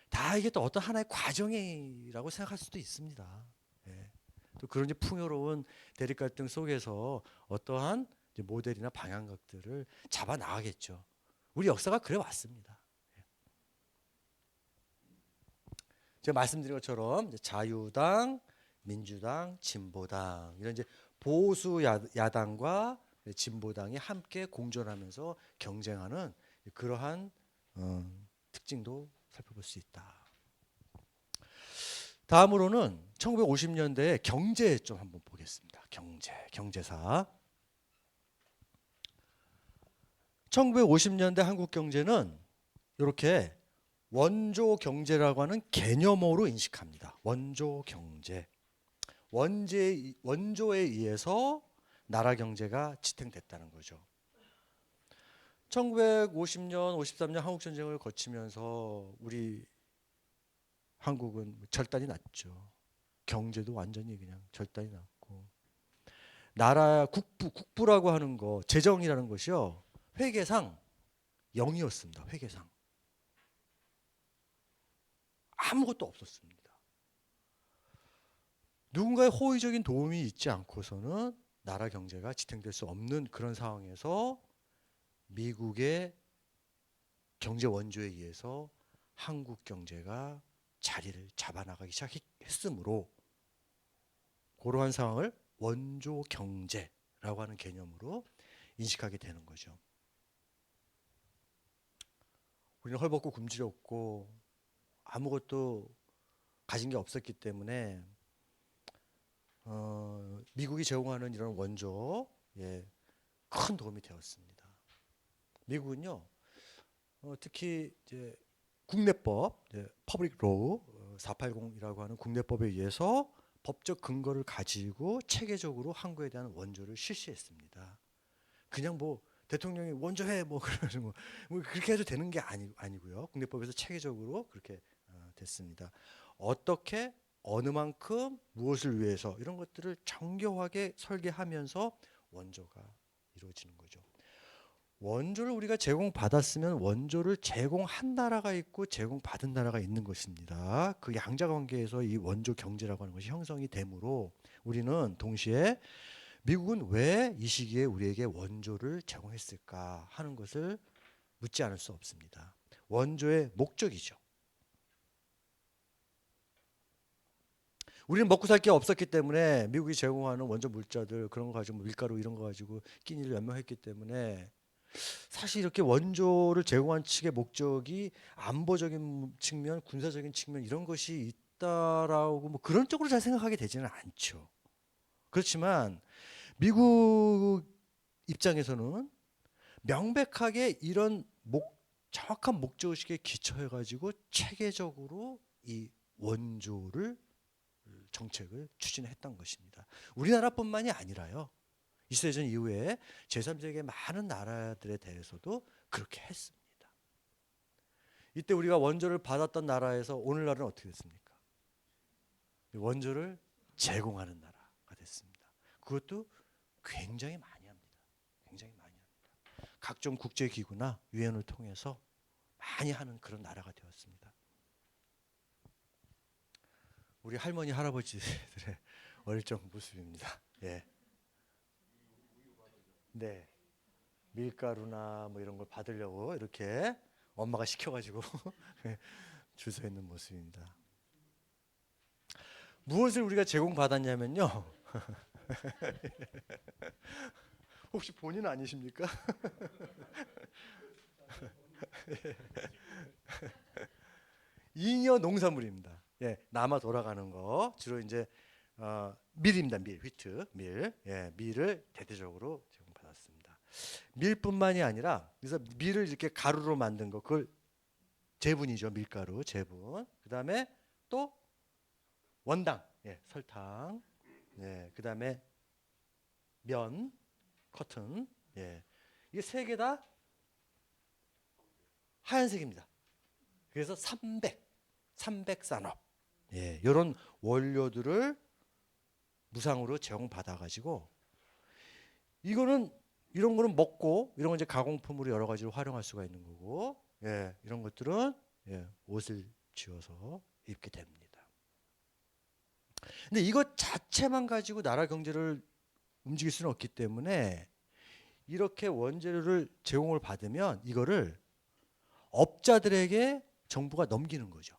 다 이게 또 어떤 하나의 과정이라고 생각할 수도 있습니다. 예. 또 그런 이제 풍요로운 대립 갈등 속에서 어떠한 이제 모델이나 방향각들을 잡아 나가겠죠. 우리 역사가 그래 왔습니다. 제가 말씀드린 것처럼 이제 자유당, 민주당, 진보당 이런 이제 보수 야당과 진보당이 함께 공존하면서 경쟁하는 그러한 특징도 살펴볼 수 있다. 다음으로는 1950년대의 경제 좀 한번 보겠습니다. 경제사. 1950년대 한국 경제는 이렇게 원조 경제라고 하는 개념으로 인식합니다. 원조 경제. 원조에 의해서 나라 경제가 지탱됐다는 거죠. 1950년, 53년 한국 전쟁을 거치면서 우리 한국은 절단이 났죠. 경제도 완전히 그냥 절단이 났고 나라 국부라고 하는 거, 재정이라는 것이요. 회계상 0이었습니다. 회계상. 아무것도 없었습니다. 누군가의 호의적인 도움이 있지 않고서는 나라 경제가 지탱될 수 없는 그런 상황에서 미국의 경제 원조에 의해서 한국 경제가 자리를 잡아나가기 시작했으므로 그러한 상황을 원조 경제라고 하는 개념으로 인식하게 되는 거죠. 우리는 헐벗고 굶주렸고 아무것도 가진 게 없었기 때문에 미국이 제공하는 이런 원조에 큰 도움이 되었습니다. 미국은요, 특히 이제 국내법, 퍼블릭 로우 480이라고 하는 국내법에 의해서 법적 근거를 가지고 체계적으로 한국에 대한 원조를 실시했습니다. 그냥 뭐 대통령이 원조해 뭐 그래가지고 뭐 그렇게 해도 되는 게 아니고요. 국내법에서 체계적으로 그렇게 됐습니다. 어떻게 어느 만큼 무엇을 위해서 이런 것들을 정교하게 설계하면서 원조가 이루어지는 거죠. 원조를 우리가 제공받았으면 원조를 제공한 나라가 있고 제공받은 나라가 있는 것입니다. 그 양자 관계에서 이 원조 경제라고 하는 것이 형성이 되므로 우리는 동시에 미국은 왜 이 시기에 우리에게 원조를 제공했을까 하는 것을 묻지 않을 수 없습니다. 원조의 목적이죠. 우리는 먹고 살 게 없었기 때문에 미국이 제공하는 원조 물자들 그런 거 가지고 밀가루 이런 거 가지고 끼니를 연명했기 때문에 사실 이렇게 원조를 제공한 측의 목적이 안보적인 측면, 군사적인 측면 이런 것이 있다라고 뭐 그런 쪽으로 잘 생각하게 되지는 않죠. 그렇지만 미국 입장에서는 명백하게 이런 정확한 목적의식에 기초해가지고 체계적으로 이 원조를 정책을 추진했던 것입니다. 우리나라뿐만이 아니라요. 이세전 이후에 제3세계 많은 나라들에 대해서도 그렇게 했습니다. 이때 우리가 원조를 받았던 나라에서 오늘날은 어떻게 됐습니까? 원조를 제공하는 나라가 됐습니다. 그것도 굉장히 많이 합니다. 굉장히 많이 합니다. 각종 국제기구나 유엔을 통해서 많이 하는 그런 나라가 되었습니다. 우리 할머니 할아버지들의 어릴 적 모습입니다. 예. 네. 밀가루나 뭐 이런 걸 받으려고 이렇게 엄마가 시켜가지고 줄 서 있는 모습입니다. 무엇을 우리가 제공받았냐면요. 혹시 본인 아니십니까? 잉여 농산물입니다. 예, 남아 돌아가는 거 주로 이제 밀입니다. 휘트, 밀. 예, 밀을 대대적으로 제공받았습니다. 밀뿐만이 아니라 그래서 밀을 이렇게 가루로 만든 거 그걸 제분이죠. 밀가루, 제분. 그다음에 또 원당, 예, 설탕. 예, 그다음에 면, 커튼. 예. 이게 세 개 다 하얀색입니다. 그래서 300 산업. 예, 이런 원료들을 무상으로 제공받아 가지고 이거는 이런 거는 먹고 이런 건 이제 가공품으로 여러 가지로 활용할 수가 있는 거고, 예, 이런 것들은 예, 옷을 지어서 입게 됩니다. 근데 이것 자체만 가지고 나라 경제를 움직일 수는 없기 때문에 이렇게 원재료를 제공을 받으면 이거를 업자들에게 정부가 넘기는 거죠.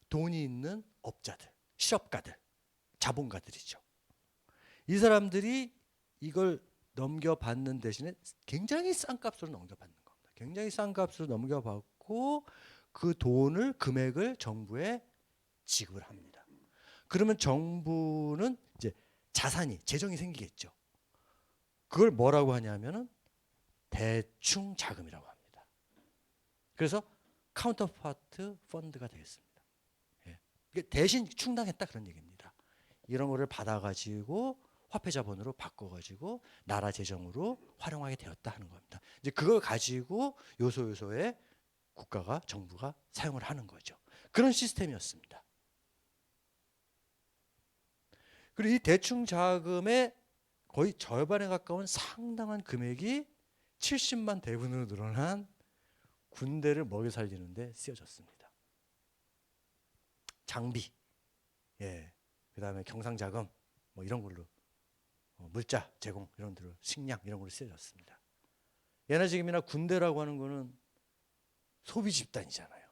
돈이 있는 업자들, 실업가들, 자본가들이죠. 이 사람들이 이걸 넘겨받는 대신에 굉장히 싼 값으로 넘겨받는 겁니다. 굉장히 싼 값으로 넘겨받고 그 돈을 금액을 정부에 지급을 합니다. 그러면 정부는 이제 자산이 재정이 생기겠죠. 그걸 뭐라고 하냐면은 대충 자금이라고 합니다. 그래서 카운터파트 펀드가 되겠습니다. 예. 이게 대신 충당했다 그런 얘기입니다. 이런 거를 받아가지고 화폐 자본으로 바꿔가지고 나라 재정으로 활용하게 되었다 하는 겁니다. 이제 그걸 가지고 요소요소에 국가가 정부가 사용을 하는 거죠. 그런 시스템이었습니다. 그리고 이 대충 자금의 거의 절반에 가까운 상당한 금액이 70만 대군으로 늘어난 군대를 먹여 살리는데 쓰여졌습니다. 장비, 예, 그다음에 경상자금 뭐 이런 걸로 물자 제공 이런 데로 식량 이런 걸로 쓰여졌습니다. 예나 지금이나 군대라고 하는 거는 소비 집단이잖아요.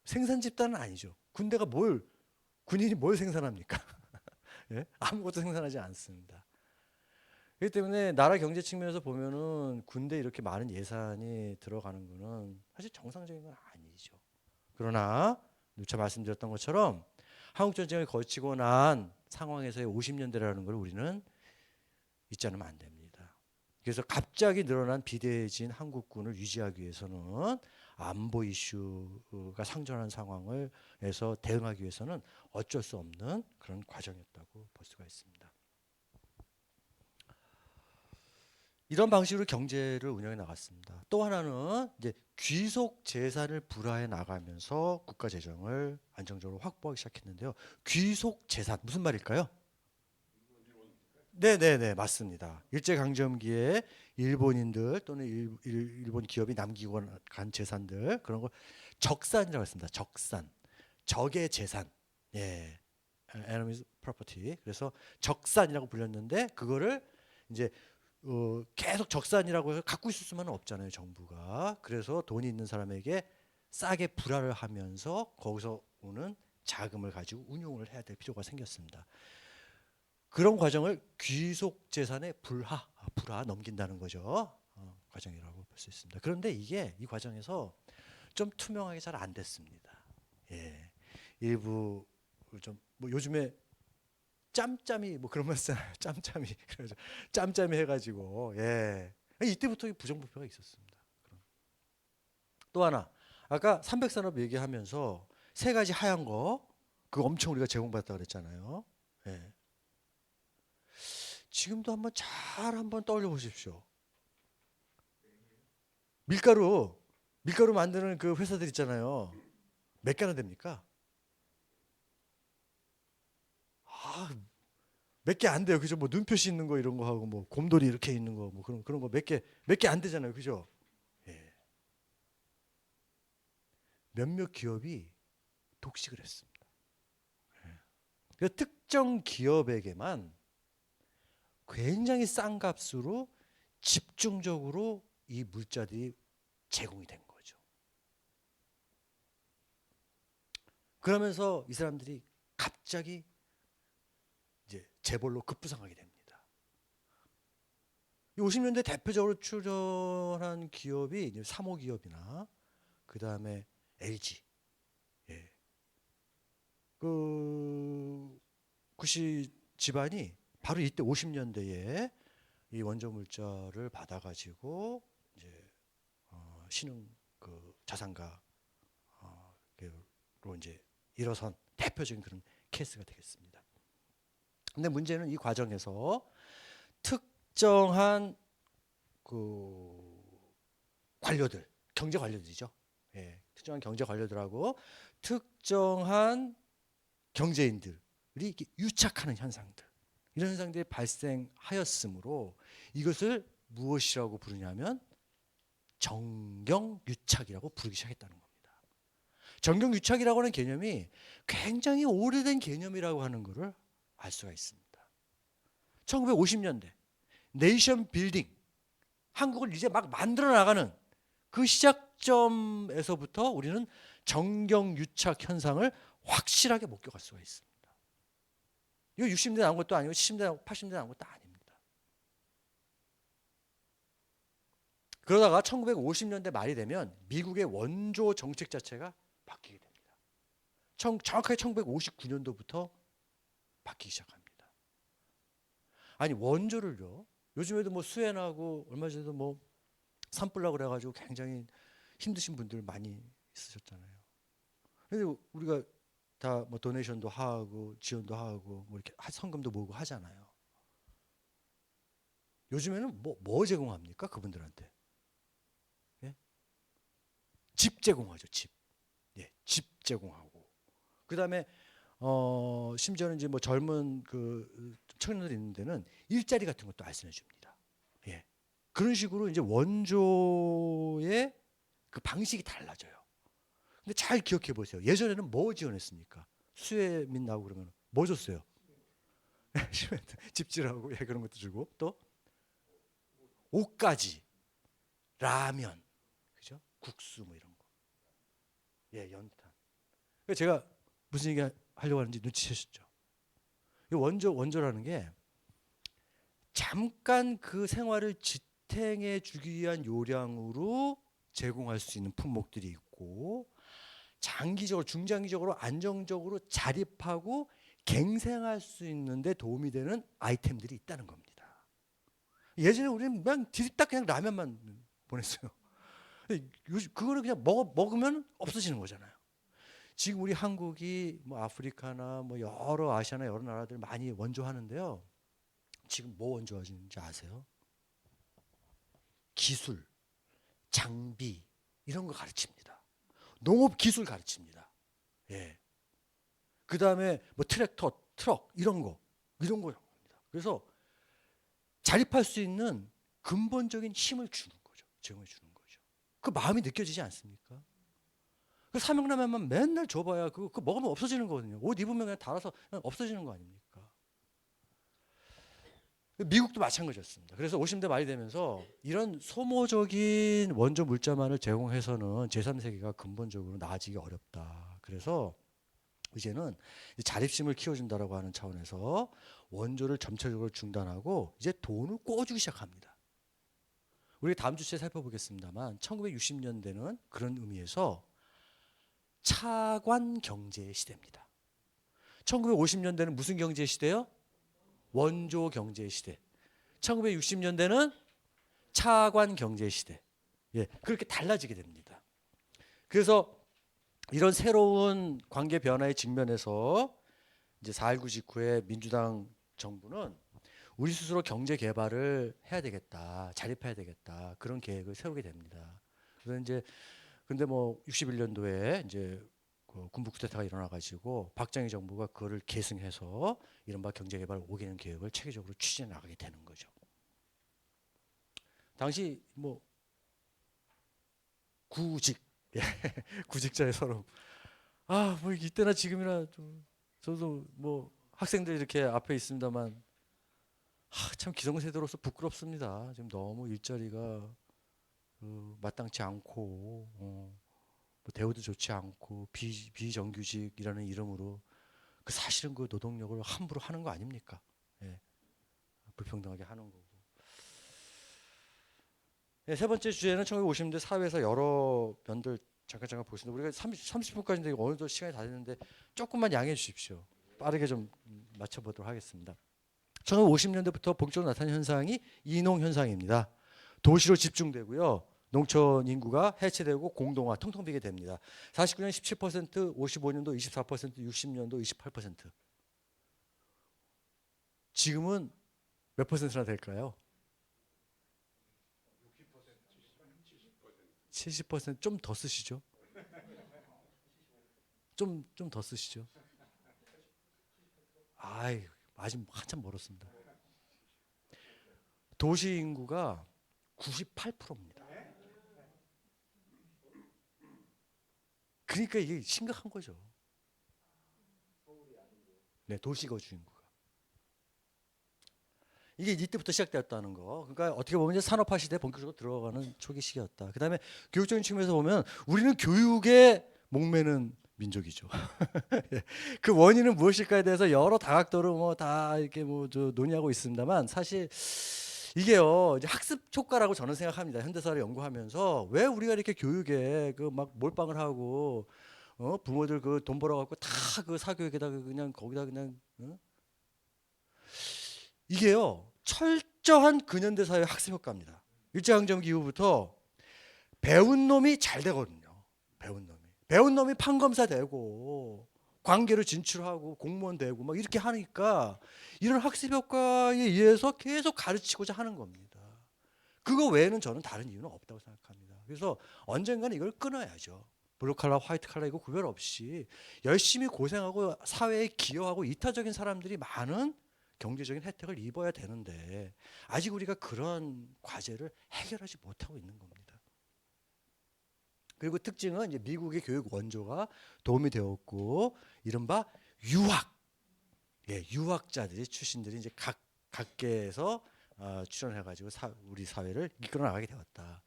생산 집단은 아니죠. 군인이 뭘 생산합니까? 예? 아무것도 생산하지 않습니다. 그렇기 때문에 나라 경제 측면에서 보면은 군대 이렇게 많은 예산이 들어가는 거는 사실 정상적인 건 아니죠. 그러나 누차 말씀드렸던 것처럼 한국 전쟁을 거치고 난 상황에서의 50년대라는 걸 우리는 잊지 않으면 안 됩니다. 그래서 갑자기 늘어난 비대해진 한국군을 유지하기 위해서는 안보 이슈가 상존하는 상황을 해서 대응하기 위해서는 어쩔 수 없는 그런 과정이었다고 볼 수가 있습니다. 이런 방식으로 경제를 운영해 나갔습니다. 또 하나는 이제 귀속 재산을 불화해 나가면서 국가 재정을 안정적으로 확보하기 시작했는데요. 귀속 재산 무슨 말일까요? 네네네 맞습니다. 일제강점기에 일본인들 또는 일본 기업이 남기고 간 재산들 그런 걸 적산이라고 했습니다. 적산, 적의 재산, 예, enemy's property. 그래서 적산이라고 불렸는데 그거를 이제 계속 적산이라고 해서 갖고 있을 수만은 없잖아요, 정부가. 그래서 돈이 있는 사람에게 싸게 불화를 하면서 거기서 오는 자금을 가지고 운용을 해야 될 필요가 생겼습니다. 그런 과정을 귀속 재산의 불화 넘긴다는 거죠. 과정이라고 볼 수 있습니다. 그런데 이 과정에서 좀 투명하게 잘 안 됐습니다. 예, 일부 좀 뭐 요즘에 짬짬이 뭐 그런 말 쓰잖아요. 짬짬이 그래서 짬짬이 해가지고 예 이때부터 부정부패가 있었습니다. 또 하나 아까 300산업 얘기하면서 세 가지 하얀 거 그거 엄청 우리가 제공받았다 그랬잖아요. 예. 지금도 한번 떠올려 보십시오. 밀가루 만드는 그 회사들 있잖아요. 몇 개나 됩니까? 아, 몇 개 안 돼요. 그죠? 뭐 눈표시 있는 거 이런 거 하고 뭐 곰돌이 이렇게 있는 거 뭐 그런 거 몇 개 안 되잖아요. 그죠? 예. 몇몇 기업이 독식을 했습니다. 그 특정 기업에게만 굉장히 싼 값으로 집중적으로 이 물자들이 제공이 된 거죠. 그러면서 이 사람들이 갑자기 이제 재벌로 급부상하게 됩니다. 50년대 대표적으로 출전한 기업이 이제 사모기업이나 그 다음에 LG. 예. 그시 집안이 바로 이때 50년대에 이 원조 물자를 받아가지고 이제 신흥 그 자산가로 이제 일어선 대표적인 그런 케이스가 되겠습니다. 근데 문제는 이 과정에서 특정한 그 관료들, 경제 관료들이죠. 예, 특정한 경제 관료들하고 특정한 경제인들이 이렇게 유착하는 현상들, 이런 현상들이 발생하였으므로 이것을 무엇이라고 부르냐면 정경유착이라고 부르기 시작했다는 겁니다. 정경유착이라고 하는 개념이 굉장히 오래된 개념이라고 하는 것을 알 수가 있습니다. 1950년대 네이션 빌딩, 한국을 이제 막 만들어 나가는 그 시작점에서부터 우리는 정경유착 현상을 확실하게 목격할 수가 있습니다. 이거 60년대 나온 것도 아니고 70년대, 80년대 나온 것도 아닙니다. 그러다가 1950년대 말이 되면 미국의 원조 정책 자체가 바뀌게 됩니다. 정확하게 1959년도부터 바뀌기 시작합니다. 아니 원조를요. 요즘에도 뭐 수혜나고 얼마 전에도 뭐 산불나고 그래가지고 굉장히 힘드신 분들 많이 있으셨잖아요. 근데 우리가 다 뭐 도네이션도 하고 지원도 하고 뭐 이렇게 성금도 모으고 하잖아요. 요즘에는 뭐 제공합니까 그분들한테? 예? 집 제공하죠. 집. 예, 집 제공하고. 그다음에 심지어는 이제 뭐 젊은 그 청년들이 있는 데는 일자리 같은 것도 알선해 줍니다. 예. 그런 식으로 이제 원조의 그 방식이 달라져요. 근데 잘 기억해 보세요. 예전에는 뭐 지원했습니까? 수혜 민 나오고 그러면 뭐 줬어요? 집지라고 예, 그런 것도 주고 또 옷가지, 라면, 그죠? 국수 뭐 이런 거. 예, 연탄. 제가 무슨 얘기 하려고 하는지 눈치채셨죠? 이 원조라는 게 잠깐 그 생활을 지탱해 주기 위한 요량으로 제공할 수 있는 품목들이 있고 장기적으로 중장기적으로 안정적으로 자립하고 갱생할 수 있는데 도움이 되는 아이템들이 있다는 겁니다. 예전에 우리는 그냥 디립딱 그냥 라면만 보냈어요. 요즘 그거는 그냥 먹으면 없어지는 거잖아요. 지금 우리 한국이 뭐 아프리카나 뭐 여러 아시아나 여러 나라들 많이 원조하는데요. 지금 뭐 원조하시는지 아세요? 기술, 장비 이런 거 가르칩니다. 농업 기술 가르칩니다. 예. 그 다음에 뭐 트랙터, 트럭 이런 거 합니다. 그래서 자립할 수 있는 근본적인 힘을 주는 거죠. 제공해 주는 거죠. 그 마음이 느껴지지 않습니까? 그 삼양라면만 맨날 줘봐야 그거 먹으면 없어지는 거거든요. 옷 입으면 그냥 닳아서 그냥 없어지는 거 아닙니까? 미국도 마찬가지였습니다. 그래서 50대 말이 되면서 이런 소모적인 원조 물자만을 제공해서는 제3세계가 근본적으로 나아지기 어렵다. 그래서 이제는 자립심을 키워준다라고 하는 차원에서 원조를 점차적으로 중단하고 이제 돈을 꿔주기 시작합니다. 우리 다음 주에 살펴보겠습니다만 1960년대는 그런 의미에서 차관 경제의 시대입니다. 1950년대는 무슨 경제 시대요? 원조 경제 시대. 1960년대는 차관 경제 시대. 예, 그렇게 달라지게 됩니다. 그래서 이런 새로운 관계 변화의 직면에서 이제 4.19 직후에 민주당 정부는 우리 스스로 경제 개발을 해야 되겠다, 자립해야 되겠다 그런 계획을 세우게 됩니다. 그래서 이제 근데 뭐 61년도에 이제 그 군부 쿠데타가 일어나가지고 박정희 정부가 그거를 계승해서 이른바 경제개발 5개년 계획을 체계적으로 추진해 나가게 되는 거죠. 당시 뭐 구직, 예, 구직자의 서름. 뭐 이때나 지금이나 좀 저도 뭐 학생들 이렇게 앞에 있습니다만 참 기성세대로서 부끄럽습니다. 지금 너무 일자리가 마땅치 않고 뭐 대우도 좋지 않고 비정규직이라는 이름으로 그 사실은 그 노동력을 함부로 하는 거 아닙니까? 예, 불평등하게 하는 거고. 예, 세 번째 주제는 1950년대 사회에서 여러 면들 잠깐 보겠습니다. 우리가 30분까지인데 어느덧 시간이 다 됐는데 조금만 양해해 주십시오. 빠르게 좀 맞춰보도록 하겠습니다. 1950년대부터 본격적으로 나타난 현상이 이농 현상입니다. 도시로 집중되고요. 농촌 인구가 해체되고 공동화, 텅텅 비게 됩니다. 49년 17%, 55년도 24%, 60년도 28%. 지금은 몇 퍼센트나 될까요? 70%좀 더 쓰시죠. 좀 더 쓰시죠. 아이, 아직 한참 멀었습니다. 도시 인구가 98%입니다. 그러니까 이게 심각한 거죠. 네, 도시 거주 인구가. 이게 이때부터 시작되었다는 거. 그러니까 어떻게 보면 이제 산업화 시대에 본격적으로 들어가는 초기 시기였다. 그다음에 교육적인 측면에서 보면 우리는 교육에 목매는 민족이죠. 그 원인은 무엇일까에 대해서 여러 다각도로 뭐 다 이렇게 뭐 저 논의하고 있습니다만 사실 이게요 이제 학습 효과라고 저는 생각합니다. 현대사를 연구하면서 왜 우리가 이렇게 교육에 그 막 몰빵을 하고 부모들 그 돈 벌어갖고 다 그 사교육에다 그냥 거기다 그냥 이게요 철저한 근현대 사회 학습 효과입니다. 일제강점기 이후부터 배운 놈이 잘 되거든요. 배운 놈이 판검사 되고 관계로 진출하고 공무원 되고 막 이렇게 하니까 이런 학습 효과에 의해서 계속 가르치고자 하는 겁니다. 그거 외에는 저는 다른 이유는 없다고 생각합니다. 그래서 언젠가는 이걸 끊어야죠. 블루칼라, 화이트칼라 이거 구별 없이 열심히 고생하고 사회에 기여하고 이타적인 사람들이 많은 경제적인 혜택을 입어야 되는데 아직 우리가 그런 과제를 해결하지 못하고 있는 겁니다. 그리고 특징은 이제 미국의 교육 원조가 도움이 되었고 이른바 유학, 유학자들이 출신들이 이제 각계에서 출연해가지고 우리 사회를 이끌어 나가게 되었다.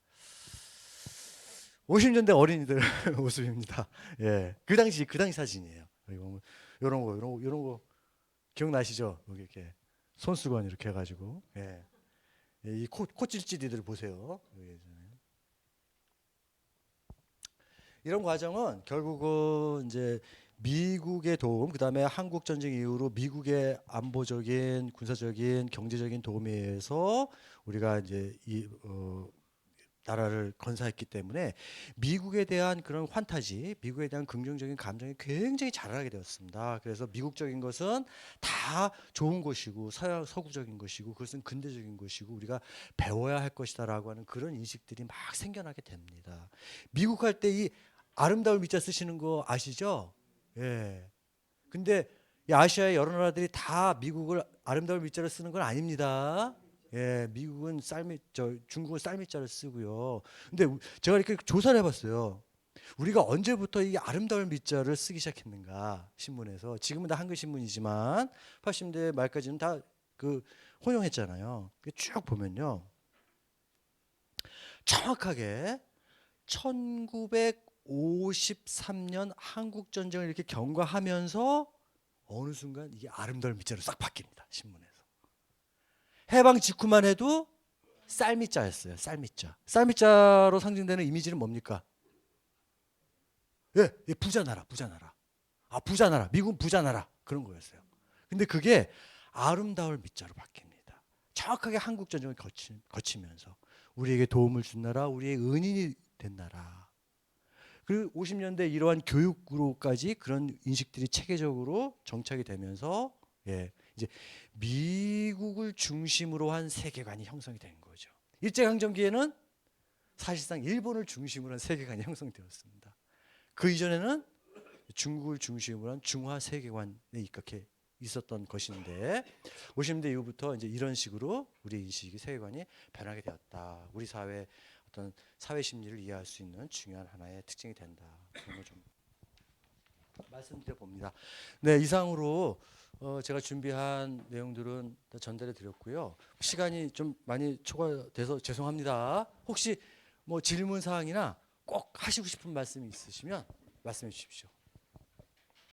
50년대 어린이들 모습입니다. 예, 그 당시 사진이에요. 그리고 이런 거 기억나시죠? 여기 이렇게 손수건 이렇게 해가지고, 예, 이 코찔찔이들 보세요. 이런 과정은 결국은 이제 미국의 도움, 그다음에 한국 전쟁 이후로 미국의 안보적인, 군사적인, 경제적인 도움에 의해서 우리가 이제 나라를 건사했기 때문에 미국에 대한 그런 환타지, 미국에 대한 긍정적인 감정이 굉장히 자라게 되었습니다. 그래서 미국적인 것은 다 좋은 것이고 서구적인 것이고 그것은 근대적인 것이고 우리가 배워야 할 것이다라고 하는 그런 인식들이 막 생겨나게 됩니다. 미국 할 때 이 아름다울 미자 쓰시는 거 아시죠? 예. 근데 이 아시아의 여러 나라들이 다 미국을 아름다울 미자를 쓰는 건 아닙니다. 예, 미국은 중국은 쌀미자를 쓰고요. 근데 제가 이렇게 조사를 해봤어요. 우리가 언제부터 이 아름다운 미자를 쓰기 시작했는가 신문에서 지금은 다 한글 신문이지만 80대 말까지는 다 그 혼용했잖아요. 쭉 보면요, 정확하게 1953년 한국 전쟁을 이렇게 경과하면서 어느 순간 이게 아름다운 미자로 싹 바뀝니다. 신문에서. 해방 직후만 해도 쌀미자였어요. 쌀미자로 상징되는 이미지는 뭡니까? 예, 부자 나라. 부자 나라. 미국은 부자 나라. 그런 거였어요. 근데 그게 아름다울 미자로 바뀝니다. 정확하게 한국 전쟁을 거치면서 우리에게 도움을 준 나라, 우리의 은인이 된 나라. 그리고 50년대 이러한 교육으로까지 그런 인식들이 체계적으로 정착이 되면서 이제 미국을 중심으로 한 세계관이 형성이 된 거죠. 일제강점기에는 사실상 일본을 중심으로 한 세계관이 형성되었습니다. 그 이전에는 중국을 중심으로 한 중화 세계관에 입각해 있었던 것인데 50년대 이후부터 이제 이런 식으로 우리 인식이 세계관이 변하게 되었다. 우리 사회 어떤 사회 심리를 이해할 수 있는 중요한 하나의 특징이 된다. 그런 걸 좀 말씀드려 봅니다. 네, 이상으로 제가 준비한 내용들은 다 전달해 드렸고요. 시간이 좀 많이 초과돼서 죄송합니다. 혹시 뭐 질문 사항이나 꼭 하시고 싶은 말씀이 있으시면 말씀해 주십시오.